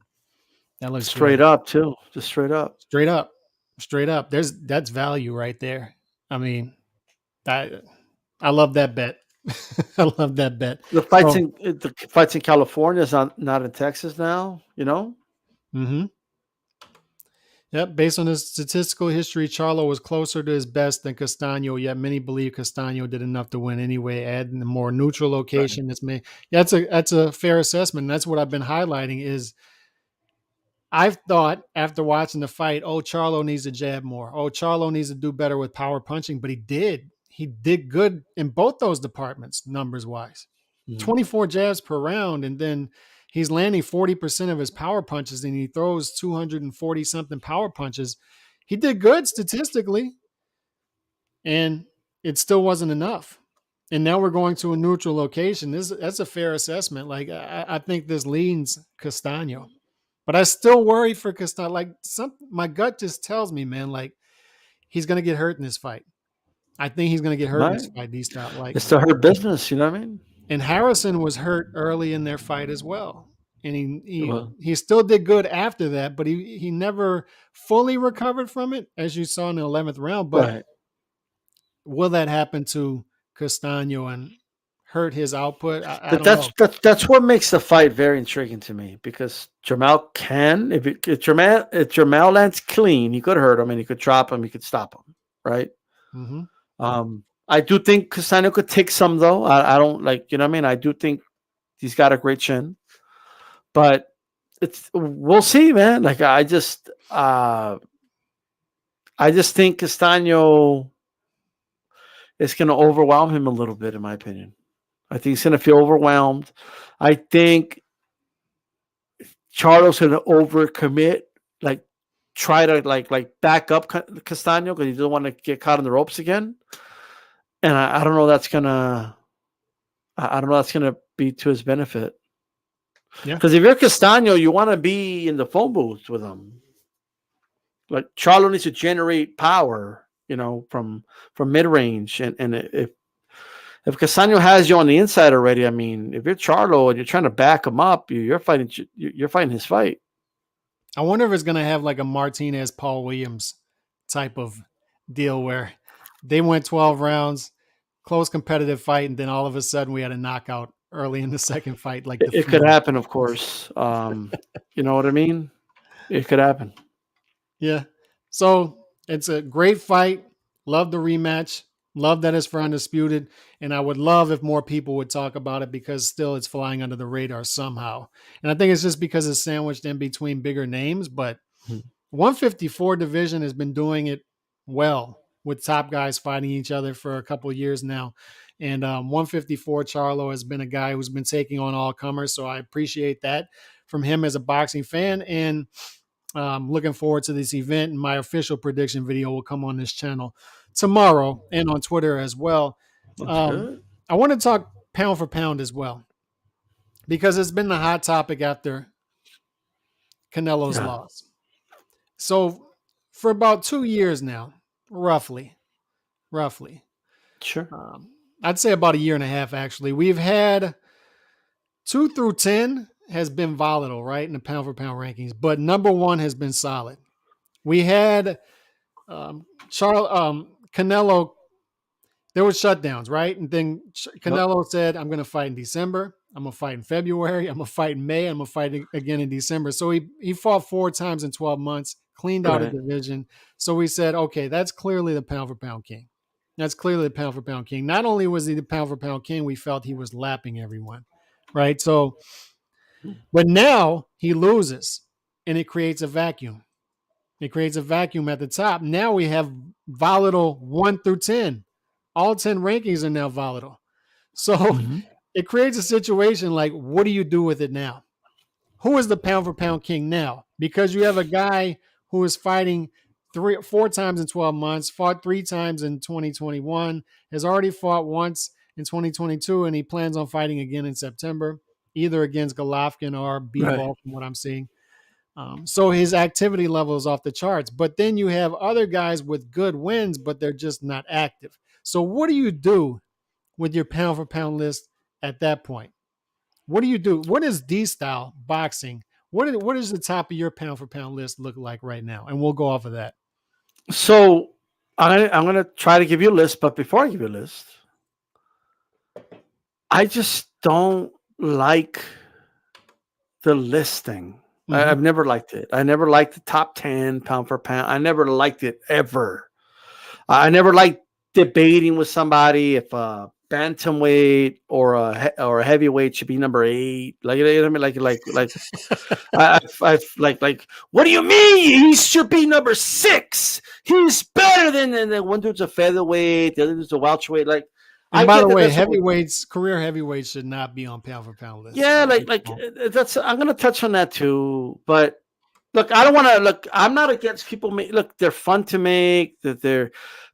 That looks straight good. Up too. Just straight up. Straight up. That's value right there. I mean, I love that bet. I love that bet. The fights in California is not in Texas now, Mm-hmm. Yep. Based on his statistical history, Charlo was closer to his best than Castano, yet many believe Castano did enough to win anyway. Adding a more neutral location, right. That's a fair assessment. And that's what I've been highlighting is I've thought after watching the fight, Charlo needs to jab more. Charlo needs to do better with power punching, but he did. He did good in both those departments, numbers wise. 24 jabs per round, and then he's landing 40% of his power punches, and he throws 240 something power punches. He did good statistically, and it still wasn't enough. And now we're going to a neutral location. That's a fair assessment. Like I think this leans Castano, but I still worry for Castano. Like my gut just tells me, man, like he's going to get hurt in this fight. I think he's going to get hurt in this fight. He's not like it's to hurt business. You know what I mean? And Harrison was hurt early in their fight as well. and Well, he still did good after that, but he never fully recovered from it, as you saw in the 11th round. But right. will that happen to Castano and hurt his output? I That don't know. that's what makes the fight very intriguing to me because Jamal can if Jamal lands clean, he could hurt him and he could drop him, he could stop him, right? Mm-hmm. I do think Castano could take some though. I don't like, you know what I mean? I do think he's got a great chin, but we'll see, man. Like I just think Castano is going to overwhelm him a little bit, in my opinion. I think he's going to feel overwhelmed. I think Charlo's going to overcommit, like try to like back up Castano because he doesn't want to get caught in the ropes again. And I don't know that's gonna I don't know that's gonna be to his benefit. Yeah. Because if you're Castano, you want to be in the phone booth with him. Like Charlo needs to generate power, from mid range, and if Castano has you on the inside already, I mean, if you're Charlo and you're trying to back him up, you're fighting his fight. I wonder if it's going to have like a Martinez Paul Williams type of deal where they went 12 rounds, close competitive fight, and then all of a sudden we had a knockout early in the second fight. Like It could happen, of course. You know what I mean? It could happen. Yeah. So it's a great fight. Love the rematch. Love that it's for Undisputed. And I would love if more people would talk about it because still it's flying under the radar somehow. And I think it's just because it's sandwiched in between bigger names. But 154 division has been doing it well with top guys fighting each other for a couple of years now. And 154 Charlo has been a guy who's been taking on all comers. So I appreciate that from him as a boxing fan. And looking forward to this event, and my official prediction video will come on this channel tomorrow and on Twitter as well. Good. I want to talk pound for pound as well because it's been the hot topic after Canelo's loss. So for about 2 years now, roughly, Sure. I'd say about a year and a half actually, we've had 2 through 10 has been volatile, right, in the pound for pound rankings, but number 1 has been solid. We had Canelo. There was shutdowns, right? And then Canelo said, I'm going to fight in December. I'm going to fight in February. I'm going to fight in May. I'm going to fight again in December. So he fought 4 times in 12 months, cleaned out a division. So we said, okay, that's clearly the pound for pound king. That's clearly the pound for pound king. Not only was he the pound for pound king, we felt he was lapping everyone, right? So, but now he loses and it creates a vacuum. It creates a vacuum at the top. Now we have volatile 1 through 10. All 10 rankings are now volatile. So it creates a situation like, what do you do with it now? Who is the pound for pound king now? Because you have a guy who is fighting 4 times in 12 months, fought 3 times in 2021, has already fought once in 2022, and he plans on fighting again in September, either against Golovkin or Bivol, from what I'm seeing. So his activity level is off the charts. But then you have other guys with good wins, but they're just not active. So what do you do with your pound for pound list at that point? What do you do? What is D-style boxing? What does the top of your pound for pound list look like right now? And we'll go off of that. So I'm going to try to give you a list, but before I give you a list, I just don't like the listing. I've never liked it. I never liked the top 10 pound for pound. I never liked it ever. I never liked debating with somebody if a bantamweight or a heavyweight should be number 8. Like, you know what I mean? Like, what do you mean he should be number 6? He's better than one dude's a featherweight, the other dude's a welterweight. Like, and by the way, career heavyweights should not be on pound for pound list. Yeah, that's. I'm gonna touch on that too. But look, I don't want to look. I'm not against people. Look, they're fun to make.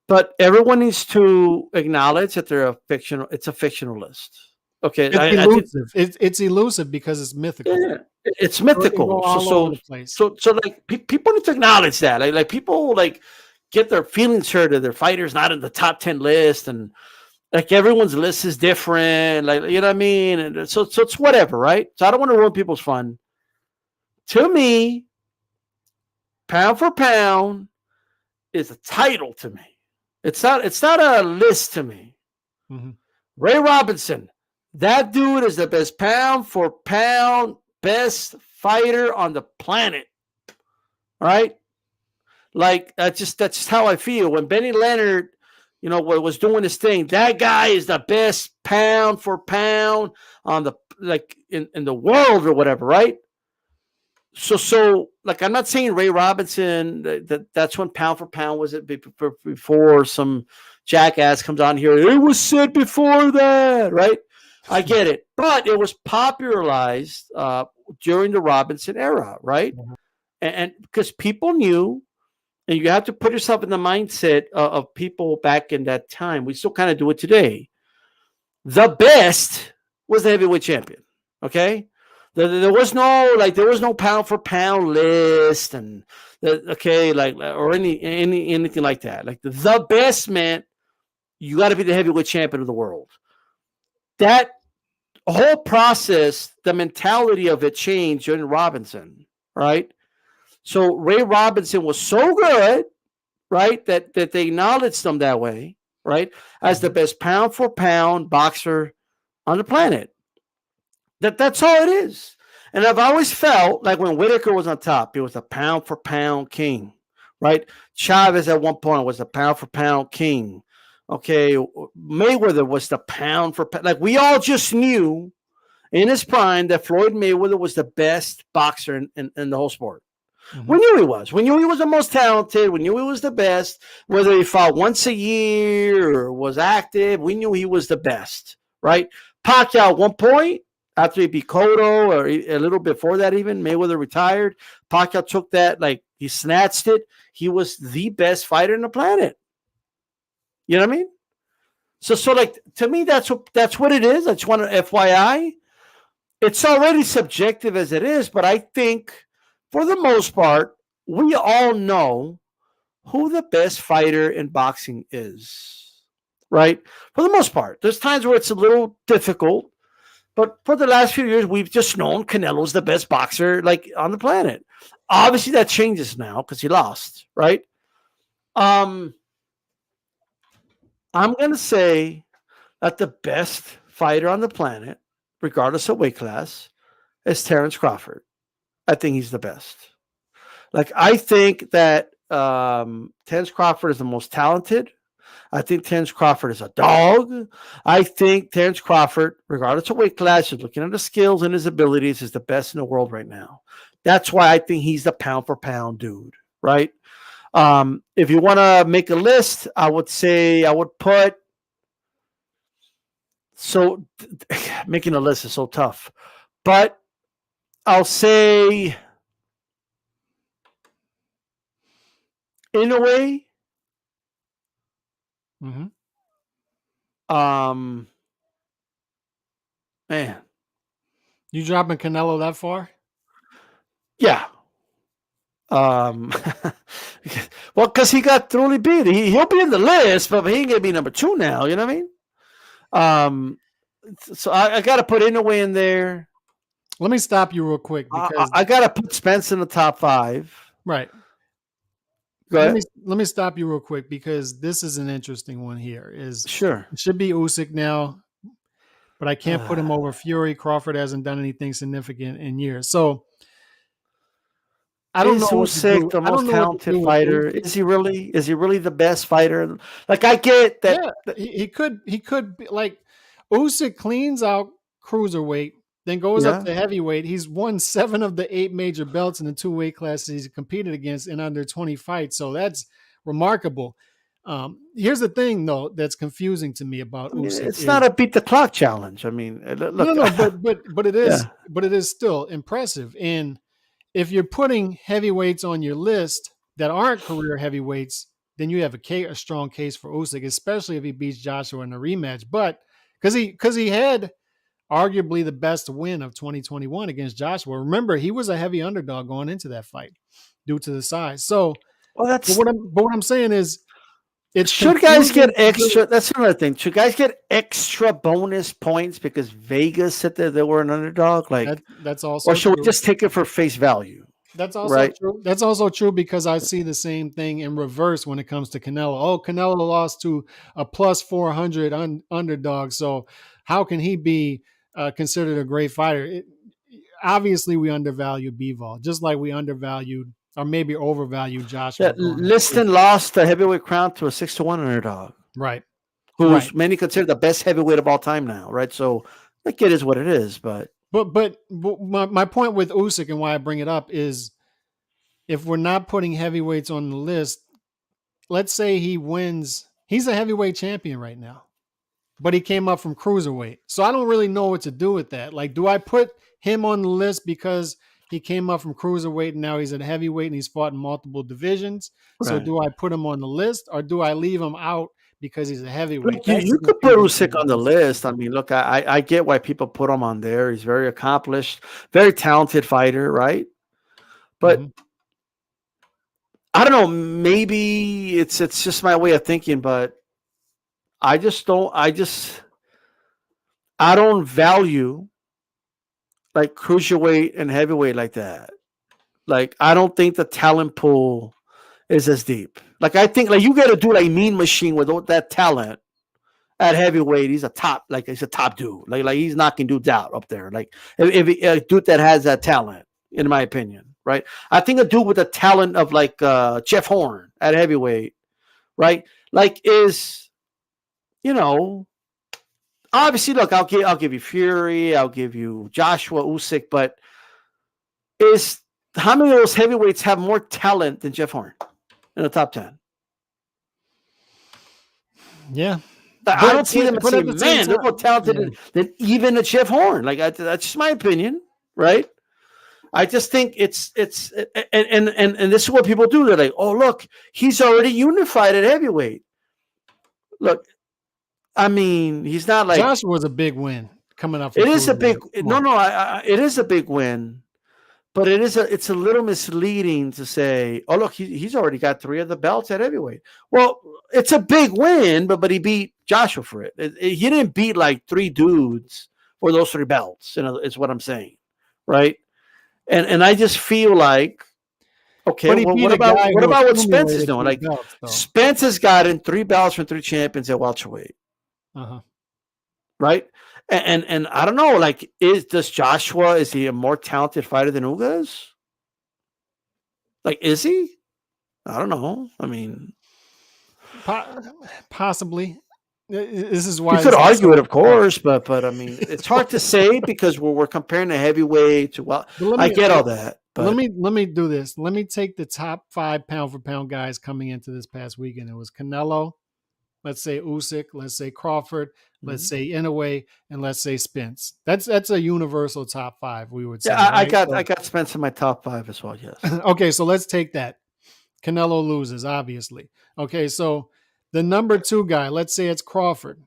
But everyone needs to acknowledge that they're a fictional. It's a fictional list. Okay, it's elusive. It's elusive because it's mythical. Yeah, it's mythical. So like people need to acknowledge that. Like people like get their feelings hurt that their fighters not in the top 10 list and. Like everyone's list is different. Like, you know what I mean? And so it's whatever, right? So I don't want to ruin people's fun. To me, pound for pound is a title to me. It's not a list to me. Mm-hmm. Ray Robinson, that dude is the best pound for pound best fighter on the planet. All right? Like that's just how I feel. When Benny Leonard, was doing his thing, that guy is the best pound for pound on the like in the world or whatever, right? So like I'm not saying Ray Robinson that's when pound for pound was it before some jackass comes on here. It was said before that, right? I get it, but it was popularized during the Robinson era, right? And because people knew, and you have to put yourself in the mindset of people back in that time. We still kind of do it today. The best was the heavyweight champion. Okay, there was no pound for pound list and or anything like that. Like the best meant you got to be the heavyweight champion of the world. That whole process, the mentality of it changed during Robinson, right? So Ray Robinson was so good, right, that they acknowledged him that way, right, as the best pound for pound boxer on the planet. That's all it is. And I've always felt like when Whitaker was on top, he was a pound for pound king, right? Chavez at one point was a pound for pound king. Okay, Mayweather was the pound for pound. Like we all just knew in his prime that Floyd Mayweather was the best boxer in the whole sport. Mm-hmm. We knew he was. We knew he was the most talented. We knew he was the best. Whether he fought once a year or was active, we knew he was the best, right? Pacquiao at one point, after he beat Cotto, or a little before that even, Mayweather retired. Pacquiao took that, like he snatched it. He was the best fighter on the planet. You know what I mean? So like to me, that's what it is. I just want to FYI. It's already subjective as it is, but I think for the most part, we all know who the best fighter in boxing is, right? For the most part. There's times where it's a little difficult, but for the last few years, we've just known Canelo's the best boxer like on the planet. Obviously, that changes now because he lost, right? I'm going to say that the best fighter on the planet, regardless of weight class, is Terrence Crawford. I think he's the best. Like I think that Terrence Crawford is the most talented. I think Terrence Crawford is a dog. I think Terrence Crawford, regardless of weight class, is looking at the skills and his abilities, is the best in the world right now. That's why I think he's the pound for pound dude, right? If you want to make a list, I would say I would put. So making a list is so tough, but I'll say in a way. Mm-hmm. Man, you dropping Canelo that far? Yeah. Well, because he got thoroughly beat. He'll be in the list, but he ain't gonna be number 2 now. You know what I mean? So I got to put Inoue in there. Let me stop you real quick because I got to put Spence in the top 5. Right. Go ahead. Let me stop you real quick because this is an interesting one here. Sure. It should be Usyk now, but I can't put him over Fury. Crawford hasn't done anything significant in years. So I don't know Usyk the most talented fighter. Is he really? Is he really the best fighter? Like I get that. Yeah, he could be like Usyk cleans out cruiserweight, then goes up to heavyweight. He's won 7 of the 8 major belts in the 2 weight classes he's competed against in under 20 fights. So that's remarkable. Here's the thing, though, that's confusing to me about Usyk. It's not a beat the clock challenge. I mean, look, no, but it is, but it is still impressive. And if you're putting heavyweights on your list that aren't career heavyweights, then you have a strong case for Usyk, especially if he beats Joshua in a rematch. But because he had arguably the best win of 2021 against Joshua. Remember, he was a heavy underdog going into that fight due to the size. So, well, but what I'm saying is, It's Should guys get confusing to extra? do. That's another thing. Should guys get extra bonus points because Vegas said that they were an underdog? Like, That's or also should we true. just take it for face value? That's also Right? true. That's also true because I see the same thing in reverse when it comes to Canelo. Oh, Canelo lost to a plus 400 underdog. So how can he be considered a great fighter? Obviously, we undervalued Bivol, just like we undervalued or maybe overvalued Yeah, Joshua going into Liston lost the heavyweight crown to a 6-1 underdog, right, right. who's many consider the best heavyweight of all time now. Right? So, like, it is what it is. But But my point with Usyk and why I bring it up is if we're not putting heavyweights on the list, let's say he wins. He's a heavyweight champion right now, but he came up from cruiserweight. So I don't really know what to do with that. Like, do I put him on the list because he came up from cruiserweight and now he's at heavyweight and he's fought in multiple divisions? So right. do I put him on the list or do I leave him out because he's a heavyweight? Look, That's the you could put confusing Usyk thing. on the list. I mean, look, I get why people put him on there. He's very accomplished, very talented fighter, right? But Mm-hmm. I don't know. Maybe it's just my way of thinking, but I just don't. I don't value like cruiserweight and heavyweight like that. Like, I don't think the talent pool is as deep. Like, I think like you got to do like Mean Machine with all that talent at heavyweight. He's a top dude. Like he's knocking dudes out up there. Like if a dude that has that talent, in my opinion, right? I think a dude with the talent of like Jeff Horn at heavyweight, right? Like is you know obviously look, I'll give you Fury, I'll give you Joshua Usyk, but is how many of those heavyweights have more talent than Jeff Horn in the top 10? Yeah. I don't see them and But say, at the same man, they're more time, talented yeah. than even a Jeff Horn. Like that's just my opinion, right? I just think it's and this is what people do. They're like, oh look, he's already unified at heavyweight. Look, I mean, he's not like Joshua was a big win coming up from it is a big cruiserweight. Come no on. no it is a big win, but it's a little misleading to say, oh look, he's already got 3 of the belts at heavyweight. Well, it's a big win, but he beat Joshua for it. He didn't beat like 3 dudes for those 3 belts. Is what I'm saying, right? And I just feel like, okay, But he well, beat a guy what who about what Spence is accumulated doing? 3 Like belts, though. Spence has gotten 3 belts from 3 champions at welterweight, Uh-huh. right? And I don't know, like, is he a more talented fighter than Ugas? Like, is he? I don't know. I mean, Possibly. This is you why could this is argue it, so of course, but I mean, it's hard to say because we're comparing the heavyweight to But let I me get all that, but let me do this. Let me take the top 5 pound for pound guys coming into this past weekend. It was Canelo, let's say Usyk, let's say Crawford, let's mhm. say Inoue, and let's say Spence. That's a universal top 5, we would Yeah, say, I right? got So Spence in my top 5 as well. Yes. okay, so let's take that. Canelo loses, obviously. Okay, so the number 2 guy, let's say it's Crawford.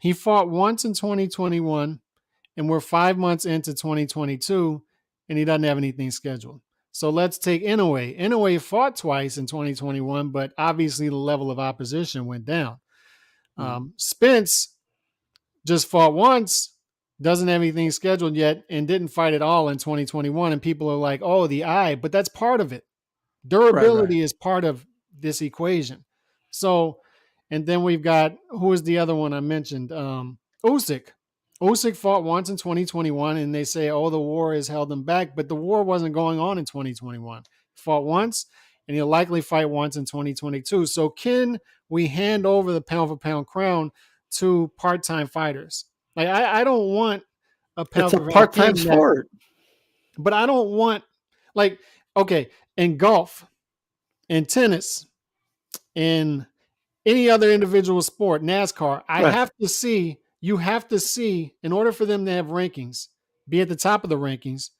He fought once in 2021, and we're 5 months into 2022, and he doesn't have anything scheduled. So let's take Inoue. Inoue fought twice in 2021, but obviously the level of opposition went down. Mhm. Spence just fought once, doesn't have anything scheduled yet, and didn't fight at all in 2021. And people are like, oh, the eye, but that's part of it. Right, right. Durability is part of this equation. So, and then we've got who is the other one I mentioned? Usyk. Usyk fought once in 2021, and they say, oh, the war has held him back, but the war wasn't going on in 2021. He fought once, and he'll likely fight once in 2022. So, can we hand over the pound for pound crown to part time fighters? Like, I don't want a It's pound a for pound part-time king that, sport. but I don't want, like, okay, in golf, in tennis, in any other individual sport, NASCAR, Right. you have to see, in order for them to have rankings, be at the top of the rankings,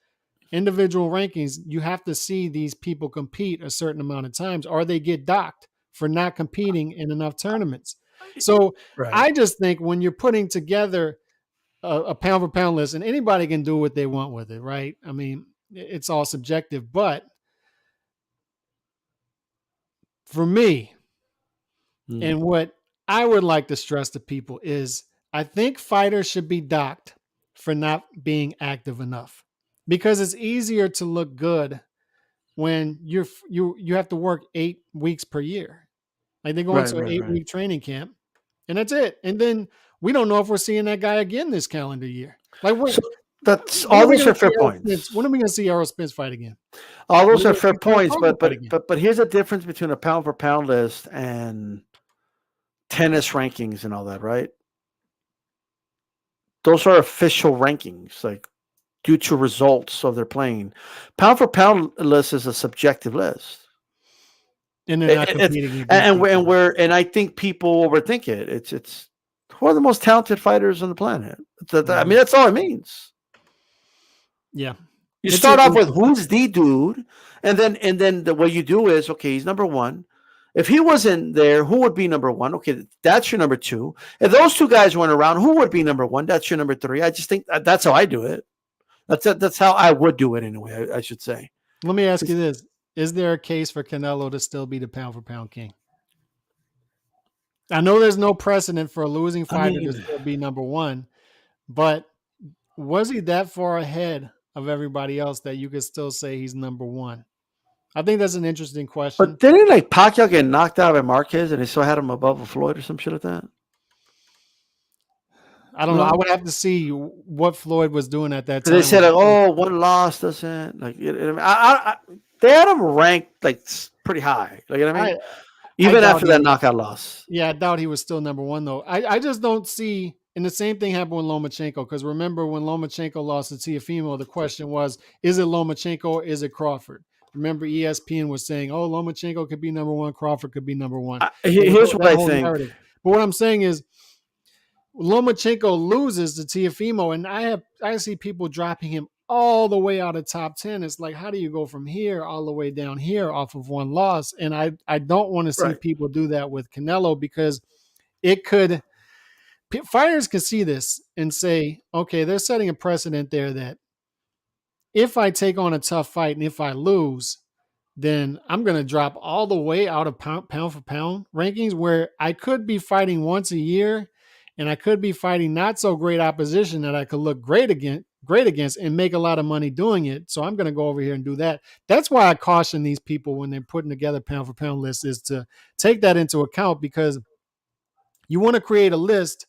individual rankings, you have to see these people compete a certain amount of times or they get docked for not competing in enough tournaments. So Right. I just think when you're putting together a pound for pound list, and anybody can do what they want with it, right? I mean, it's all subjective, but for me, Mm. And what I would like to stress to people is I think fighters should be docked for not being active enough because it's easier to look good when you have to work 8 weeks per year. Like they go Right, into an right, right. 8 week training camp, and that's it. And then we don't know if we're seeing that guy again this calendar year. Like So that's when all are we those going are to see fair Errol Spence? points. When are we going to see Errol Spence fight again? All When those are we are going to fair see Terence points, Crawford but fight but again? but but here's a difference between a pound for pound list and tennis rankings and all that, right? Those are official rankings, like due to results of their playing. Pound for pound list is a subjective list. And they're not It's competing against each other. and I think people overthink it. It's who are the most talented fighters on the planet. I mean, that's all it means. Yeah, You it's start off with interesting. who's the dude, what you do is okay, he's number one. If he wasn't there, who would be number one? Okay, that's your number two. If those two guys weren't around, who would be number one? That's your number three. I just think that's how I do it. That's how I would do it anyway. I should say. Let me ask you this: is there a case for Canelo to still be the pound for pound king? I know there's no precedent for a losing I fighter to mean, still be number one, but was he that far ahead of everybody else that you could still say he's number one? I think that's an interesting question. but didn't like Pacquiao get knocked out by Marquez and they still had him above Floyd or some shit like that? I don't know. I No, would have to see what Floyd was doing at that because they time. said like, oh, one loss doesn't like. They had him ranked like pretty high. Like, you know what I I mean? I Even doubt after he that was. knockout loss. Yeah, I doubt he was still number one though. I just don't see. And the same thing happened with Lomachenko because remember when Lomachenko lost to Teofimo, the question was, is it Lomachenko or is it Crawford? Remember ESPN was saying, oh, Lomachenko could be number one, Crawford could be number one. There was Here's what that I whole think. narrative. But what I'm saying is Lomachenko loses to Teofimo, and I see people dropping him all the way out of top 10. It's like, how do you go from here all the way down here off of one loss? And I don't want to see Right. people do that with Canelo because it could fighters can see this and say, okay, they're setting a precedent there that if I take on a tough fight and if I lose, then I'm going to drop all the way out of pound for pound rankings where I could be fighting once a year and I could be fighting not so great opposition that I could look great against and make a lot of money doing it. So I'm going to go over here and do that. That's why I caution these people when they're putting together pound for pound lists is to take that into account because you want to create a list.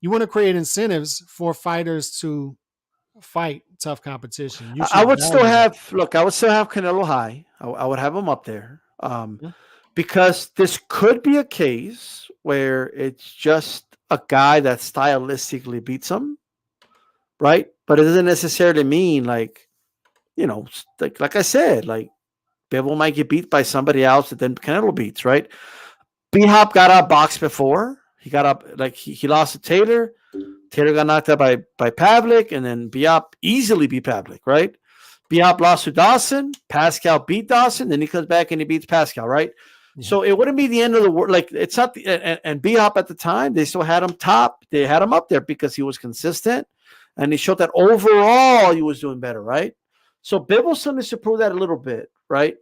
You want to create incentives for fighters to fight tough competition. You I should would still value that. have I would still have Canelo high. I would have him up there. Yeah. Because this could be a case where it's just a guy that stylistically beats him, right? But it doesn't necessarily mean like, like I said, like Bivol might get beat by somebody else that then Canelo beats, right? B Hop got out boxed before. He got up like he lost to Taylor. Taylor got knocked out by Pavlik, and then B Hop easily beat Pavlik, right? B Hop lost to Dawson. Pascal beat Dawson. Then he comes back and he beats Pascal, right? Yeah. So it wouldn't be the end of the world. Like it's not. And B Hop at the time, they still had him top. They had him up there because he was consistent, and he showed that overall he was doing better, right? So Bivol still needs to prove that a little bit, right?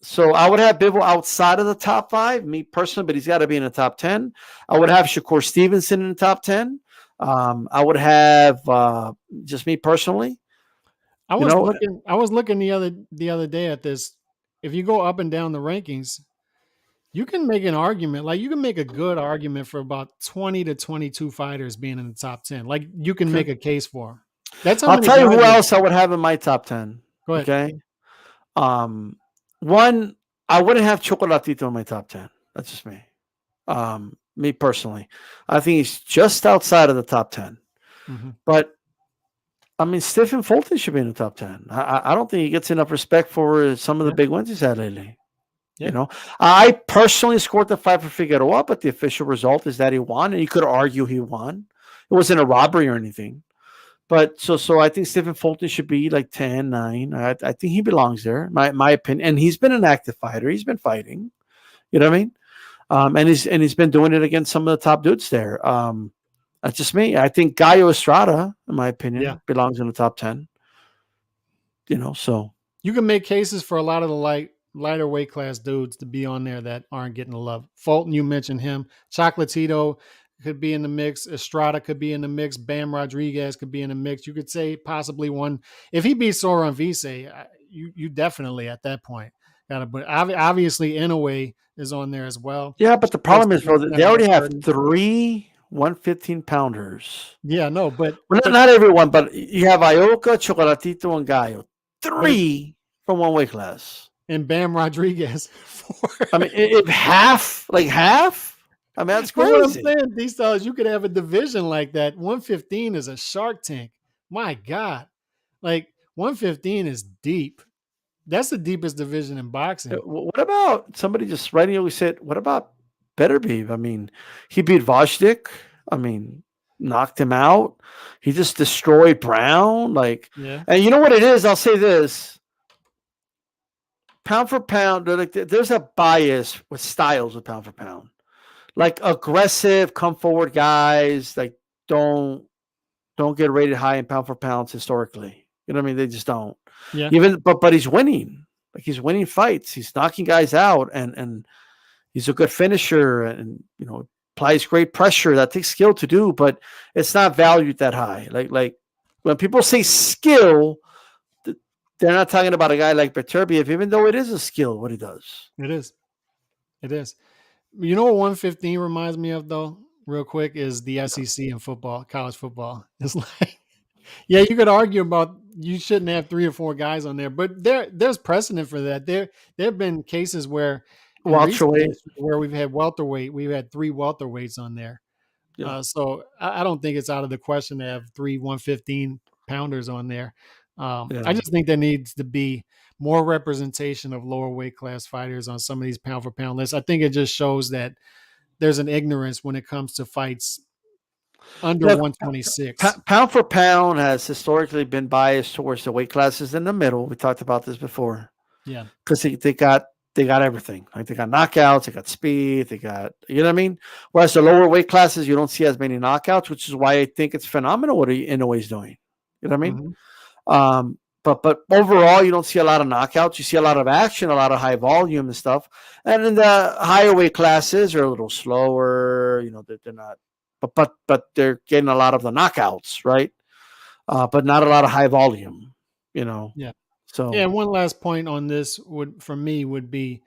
So I would have Bivol outside of the top 5, me personally, but he's got to be in the top 10. I would have Shakur Stevenson in the top 10. I would have just me personally. I was looking the other day at this. If you go up and down the rankings, you can make an argument. Like you can make a good argument for about 20 to 22 fighters being in the top 10. Like you can make a case for them. That's how I'll many tell you guys who else I would have in my top 10. Go ahead. Okay. One, I wouldn't have Chocolatito in my top 10. That's just me. Me personally. I think he's just outside of the top 10. Mm-hmm. But I mean, Stephen Fulton should be in the top 10. I don't think he gets enough respect for some of the big wins he's had lately. Yeah. I personally scored the fight for Figueroa, but the official result is that he won, and you could argue he won. It wasn't a robbery or anything. But so I think Stephen Fulton should be like 10, 9. I think he belongs there, my opinion. And he's been an active fighter. He's been fighting. You know what I mean? And he's been doing it against some of the top dudes there. That's just me. I think Gallo Estrada, in my opinion, belongs in the top 10. So you can make cases for a lot of the lighter weight class dudes to be on there that aren't getting the love. Fulton, you mentioned him. Chocolatito could be in the mix. Estrada could be in the mix. Bam Rodriguez could be in the mix. You could say possibly one. If he beats Soran Vise, you definitely at that point got to. But obviously, Inoue is on there as well. Yeah, but the Still problem is, bro, standing they at already have 130. 3 115-pounders. Yeah, no, but Well, not everyone, but you have Ioka, Chocolatito, and Gallo. but 3 from one weight class. and Bam Rodriguez. I mean, if half, like half, I mean, that's But what I'm crazy. saying, these fellas, you could have a division like that. 115 is a Shark Tank. My God, like 115 is deep. That's the deepest division in boxing. What about somebody just randomly said, what about Beterbiev? I mean, he beat Vashtik. I mean, knocked him out. He just destroyed Brown. Like, Yeah, and you know what it is? I'll say this. Pound for pound, there's a bias with styles of pound for pound. Like aggressive, come forward guys, like don't get rated high in pound for pounds historically. You know what I mean? They just don't. yeah, Even but he's winning. Like he's winning fights. He's knocking guys out and he's a good finisher and applies great pressure. That takes skill to do, but it's not valued that high. Like when people say skill, they're not talking about a guy like Beterbiev, even though it is a skill what he does. it is. It is. You know what 115 reminds me of though, real quick, is the SEC in football, college football. It's like, yeah, you could argue about you shouldn't have 3 or 4 guys on there, but there's precedent for that. There have been cases where in recent Welterweight. history where we've had welterweight, we've had 3 welterweights on there. Yeah. So I don't think it's out of the question to have 3 115 pounders on there. I just think there needs to be more representation of lower weight class fighters on some of these pound for pound lists. I think it just shows that there's an ignorance when it comes to fights under Look, 126. pound for pound has historically been biased towards the weight classes in the middle. We talked about this before. Yeah. Because they got everything. Like they got knockouts, they got speed, they got, you know what I mean? Whereas the lower weight classes, you don't see as many knockouts, which is why I think it's phenomenal what Inoue's doing. You know what I mean? Mm-hmm. But overall, you don't see a lot of knockouts. You see a lot of action, a lot of high volume and stuff. And in the higher weight classes, are a little slower. They're not, but they're getting a lot of the knockouts, right? But not a lot of high volume. Yeah. So yeah. One last point on this would be,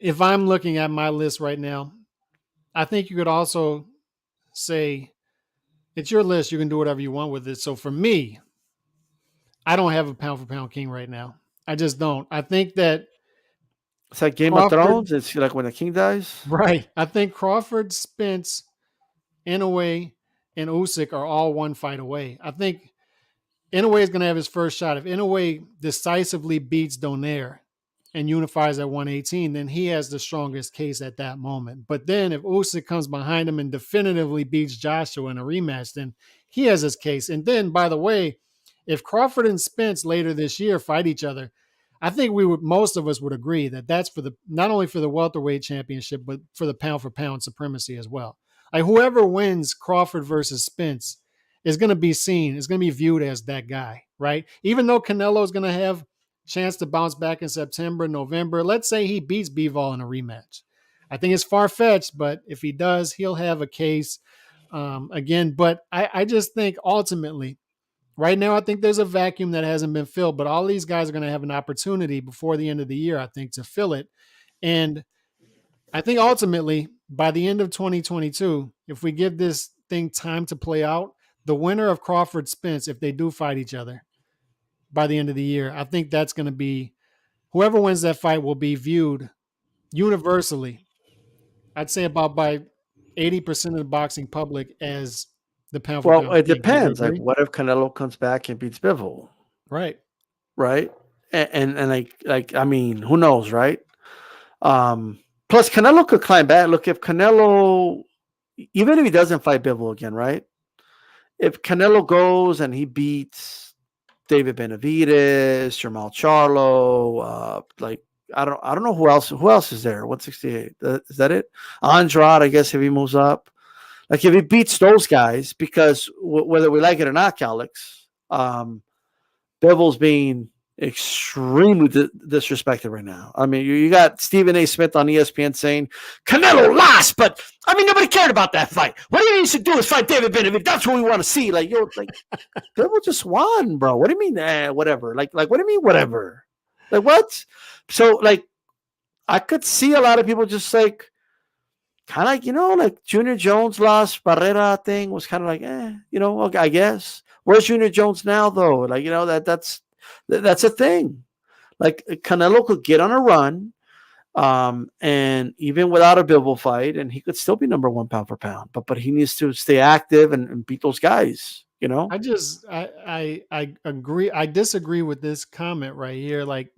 if I'm looking at my list right now, I think you could also say it's your list. You can do whatever you want with it. So for me, I don't have a pound for pound king right now. I just don't. I think that it's like Game Crawford, of Thrones. It's like when the king dies. right. I think Crawford, Spence, Inoue, and Usyk are all one fight away. I think Inoue is going to have his first shot. If Inoue decisively beats Donaire and unifies at 118, then he has the strongest case at that moment. But then if Usyk comes behind him and definitively beats Joshua in a rematch, then he has his case. And then, by the way, if Crawford and Spence later this year fight each other, I think most of us would agree that that's for not only for the welterweight championship, but for the pound for pound supremacy as well. Like whoever wins Crawford versus Spence is going to be seen, is going to be viewed as that guy, right? Even though Canelo is going to have a chance to bounce back in September, November, let's say he beats Bivol in a rematch. I think it's far-fetched, but if he does, he'll have a case again. But I just think ultimately, right now, I think there's a vacuum that hasn't been filled, but all these guys are going to have an opportunity before the end of the year, I think, to fill it. And I think ultimately, by the end of 2022, if we give this thing time to play out, the winner of Crawford Spence, if they do fight each other by the end of the year, I think that's going to be whoever wins that fight will be viewed universally. I'd say about by 80% of the boxing public as the pound for Well, pound it king. Would you depends. Like, agree? what if Canelo comes back and beats Bivol? Right. Right? And like I mean, who knows, right? Plus Canelo could climb back. Look, if Canelo, even if he doesn't fight Bivol again, right? If Canelo goes and he beats David Benavidez, Jamal Charlo, like I don't know who else is there. 168. Is that it? Andrade, I guess, if he moves up. Like if he beats those guys, because whether we like it or not, Calix, Bivol's being extremely disrespected right now. I mean, you got Stephen A. Smith on ESPN saying Canelo lost, but I mean nobody cared about that fight. What he needs to do is fight David Benavidez. That's what we want to see. Like Canelo just won, bro. What do you mean? Whatever. Like what do you mean? Whatever. Like what? So like, I could see a lot of people just like kind of like like Junior Jones lost Barrera thing was kind of like okay, I guess. Where's Junior Jones now though? Like that's a thing. Like Canelo could get on a run, and even without a Bivol fight, and he could still be number one pound for pound. But he needs to stay active and beat those guys. I agree. I disagree with this comment right here. Like,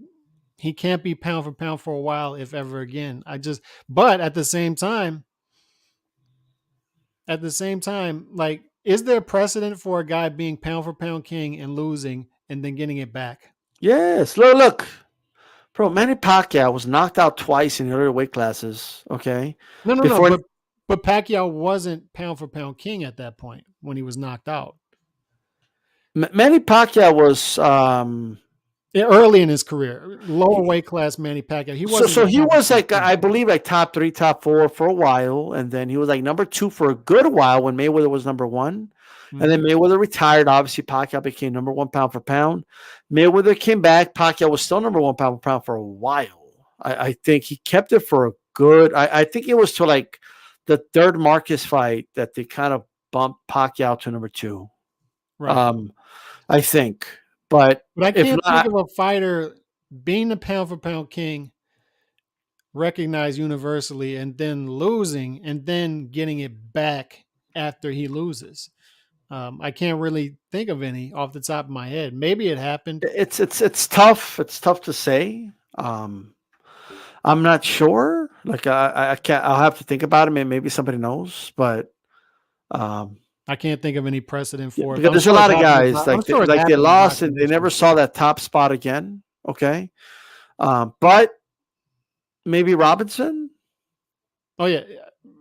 he can't be pound for pound for a while, if ever again. But at the same time, like, is there precedent for a guy being pound for pound king and losing and then getting it back? Yes. Look. Bro, Manny Pacquiao was knocked out twice in the earlier weight classes. Okay. No. But Pacquiao wasn't pound for pound king at that point when he was knocked out. Manny Pacquiao was early in his career, lower weight class Manny Pacquiao. He wasn't. So he was like, I believe, like top 3, top 4 for a while, and then he was like number 2 for a good while when Mayweather was number 1. Mm-hmm. And then Mayweather retired. Obviously, Pacquiao became number 1 pound for pound. Mayweather came back. Pacquiao was still number 1 pound for pound for a while. I think he kept it for a good. I think it was to like the third Marcus fight that they kind of bumped Pacquiao to number 2. Right. I think. But I can't think of a fighter being the pound for pound king, recognized universally, and then losing and then getting it back after he loses. I can't really think of any off the top of my head. Maybe it happened. It's tough. It's tough to say. I'm not sure. Like I can't. I'll have to think about it. Maybe somebody knows, but I can't think of any precedent for it. Because there's a lot of guys they lost and they never saw that top spot again. Okay, but maybe Robinson. Oh yeah,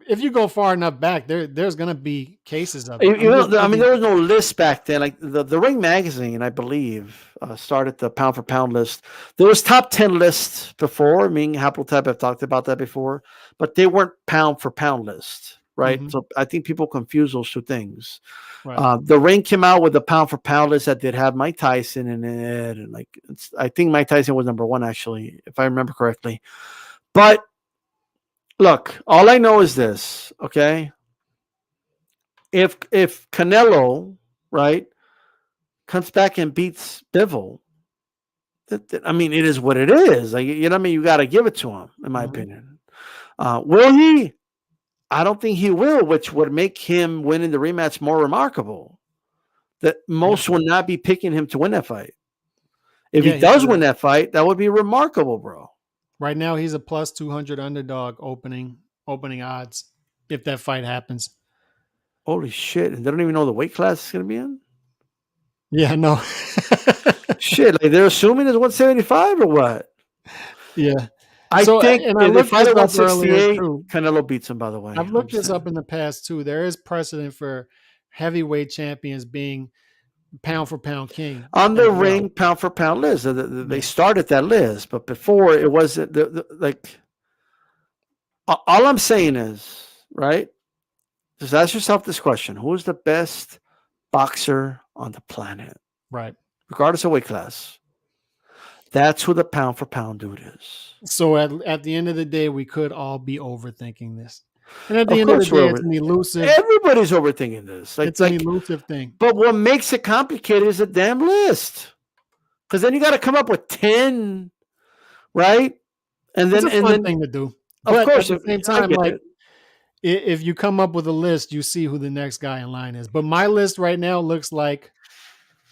if you go far enough back, there's gonna be cases of it. I mean, there was no list back then. Like the Ring magazine, I believe, started the pound for pound list. There was top 10 lists before. I mean, Haplotep have talked about that before, but they weren't pound for pound lists. Right. Mm-hmm. So I think people confuse those two things. Right. The Ring came out with a pound for pound list that did have Mike Tyson in it. And I think Mike Tyson was number 1, actually, if I remember correctly. But look, all I know is this. Okay. If Canelo, right, comes back and beats Bivol, I mean, it is what it is. Like, you know what I mean? You got to give it to him, in my opinion. Will he? I don't think he will, which would make him winning the rematch more remarkable. That most would not be picking him to win that fight. If he does win that fight, that would be remarkable, bro. Right now, he's a plus 200 underdog opening odds if that fight happens. Holy shit. And they don't even know the weight class is going to be in? Yeah, no. Shit, like they're assuming it's 175 or what? Yeah. I think if they fight at 168, Canelo beats him, by the way. I've looked this up in the past, too. There is precedent for heavyweight champions being pound for pound king. On the Ring pound for pound list. They started that list, but before it wasn't like. All I'm saying is, right? Just ask yourself this question. Who is the best boxer on the planet? Right. Regardless of weight class. That's who the pound for pound dude is. So at the end of the day, we could all be overthinking this. And at the end of the day, it's an elusive. Everybody's overthinking this. It's an elusive thing. But what makes it complicated is a damn list. Because then you got to come up with 10, right? And then it's a fun thing to do. Of course, at the same time, like if you come up with a list, you see who the next guy in line is. But my list right now looks like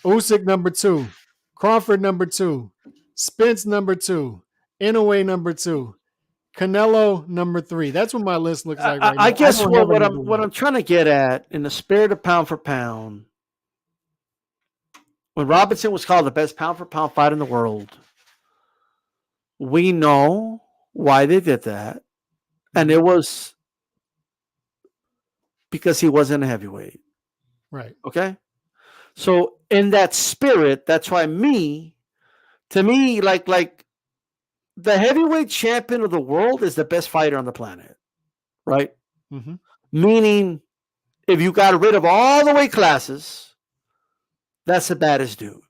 Usyk number 2, Crawford number 2, Spence number 2, Inoue number 2, Canelo number 3. That's what my list looks like right now. I guess what I'm trying to get at, in the spirit of pound for pound, when Robinson was called the best pound for pound fighter in the world, we know why they did that. And it was because he wasn't a heavyweight. Right. Okay? So in that spirit, that's why To me, like the heavyweight champion of the world is the best fighter on the planet, right? Mm-hmm. Meaning, if you got rid of all the weight classes, that's the baddest dude,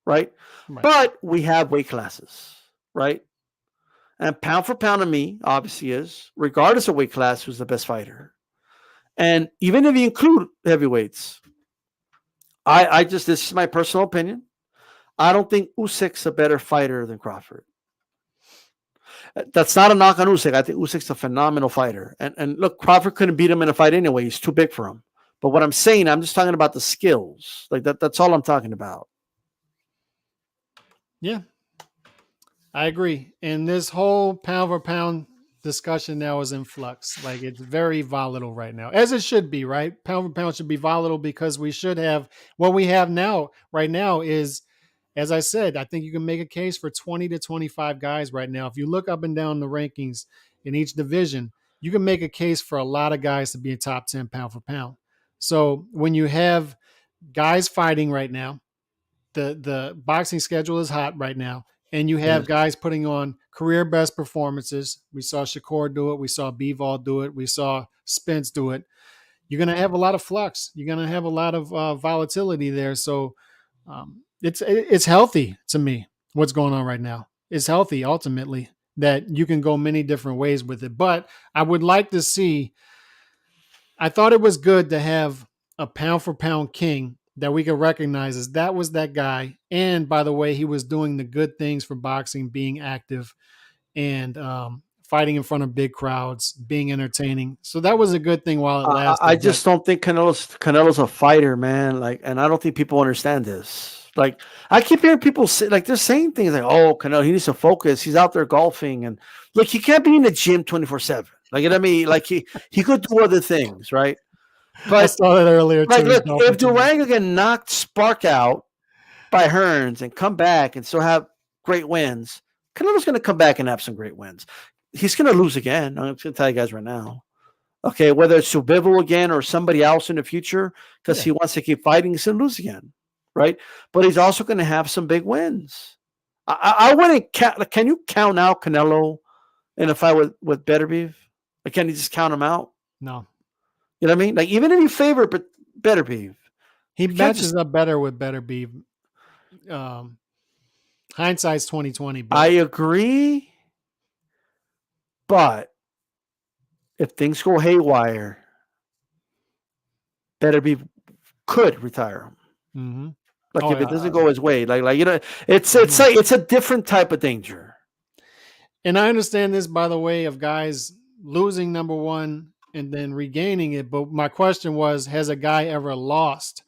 right? Right. But we have weight classes, right? And pound for pound of me, obviously, is, regardless of weight class, who's the best fighter. And even if you include heavyweights, I just, this is my personal opinion. I don't think Usyk's a better fighter than Crawford. That's not a knock on Usyk. I think Usyk's a phenomenal fighter. And look, Crawford couldn't beat him in a fight anyway. He's too big for him. But what I'm saying, I'm just talking about the skills. Like that's all I'm talking about. Yeah, I agree. And this whole pound for pound discussion now is in flux. Like it's very volatile right now, as it should be, right? Pound for pound should be volatile because we should have what we have now. Right now is, as I said, I think you can make a case for 20 to 25 guys right now. If you look up and down the rankings in each division, you can make a case for a lot of guys to be a top 10 pound for pound. So when you have guys fighting right now, the boxing schedule is hot right now, and you have guys putting on career best performances. We saw Shakur do it. We saw Bivol do it. We saw Spence do it. You're going to have a lot of flux. You're going to have a lot of volatility there. So it's healthy to me. What's going on right now? It's healthy ultimately that you can go many different ways with it. But I would like to see. I thought it was good to have a pound for pound king that we could recognize as that was that guy. And by the way, he was doing the good things for boxing, being active and fighting in front of big crowds, being entertaining. So that was a good thing while it lasted. I just don't think Canelo's a fighter, man. Like, and I don't think people understand this. Like, I keep hearing people say, like, they're saying things like, "Oh, Canelo, he needs to focus. He's out there golfing, and look, he can't be in the gym 24/7." Like, you know what I mean? Like, he could do other things, right? But I saw that earlier like, too. look, if Durango can knock Spark out by Hearns and come back and still have great wins, Canelo's going to come back and have some great wins. He's going to lose again. I'm going to tell you guys right now. Okay, whether it's to Bivol again or somebody else in the future, because he wants to keep fighting, he's going to lose again, right? But he's also going to have some big wins. I wouldn't count. Can you count out Canelo in a fight with Beterbiev? Like, can you just count him out? No. You know what I mean? Like, even if you favor Beterbiev, he matches up better with Beterbiev. Hindsight's 2020. I agree, but if things go haywire, Beterbiev could retire him. Mm-hmm. Like if it doesn't go his way, like you know, it's like it's a different type of danger. And I understand this, by the way, of guys losing number one and then regaining it. But my question was, has a guy ever lost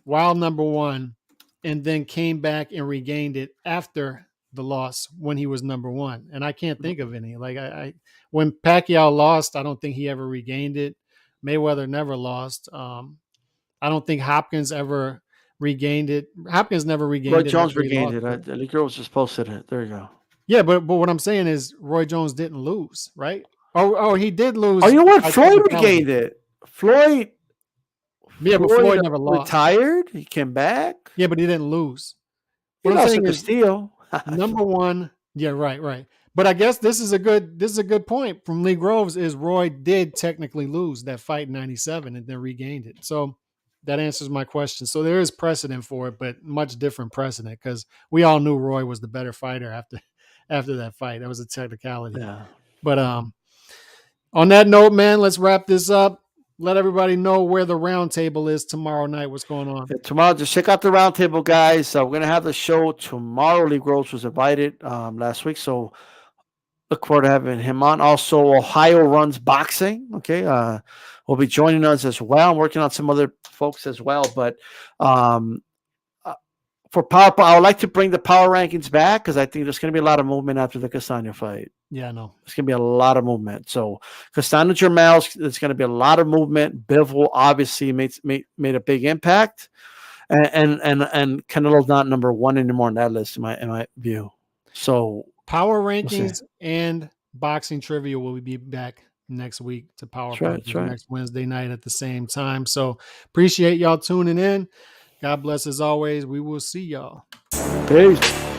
while number one and then came back and regained it after the loss when he was number one? And I can't think of any. Like I when Pacquiao lost, I don't think he ever regained it. Mayweather never lost. I don't think Hopkins ever regained it. Hopkins never regained it. Roy Jones regained it. The girl was just posted it. There you go. Yeah, but what I'm saying is Roy Jones didn't lose, right? Oh, he did lose. Oh, you know what? Floyd regained it. Floyd Floyd never lost. Retired. He came back. Yeah, but he didn't lose. What I'm saying is number one. Yeah, right. But I guess this is a good point from Lee Groves is Roy did technically lose that fight in 97 and then regained it. So that answers my question. So there is precedent for it, but much different precedent because we all knew Roy was the better fighter after that fight. That was a technicality. Yeah. But on that note, man, let's wrap this up. Let everybody know where the round table is tomorrow night. What's going on? Yeah, tomorrow, just check out the round table, guys. We're going to have the show tomorrow. Lee Groves was invited last week, so look forward to having him on. Also, Ohio Runs Boxing, okay, will be joining us as well. I'm working on some other folks as well, but for Power, I would like to bring the power rankings back because I think there's going to be a lot of movement after the Castano fight. Yeah, I know. There's going to be a lot of movement. So Castano Jermel, there's going to be a lot of movement. Bivol obviously made a big impact, and Canelo's not number one anymore on that list in my view. So power rankings and boxing trivia will be back next week to power rankings next Wednesday night at the same time. So appreciate y'all tuning in. God bless as always. We will see y'all. Peace.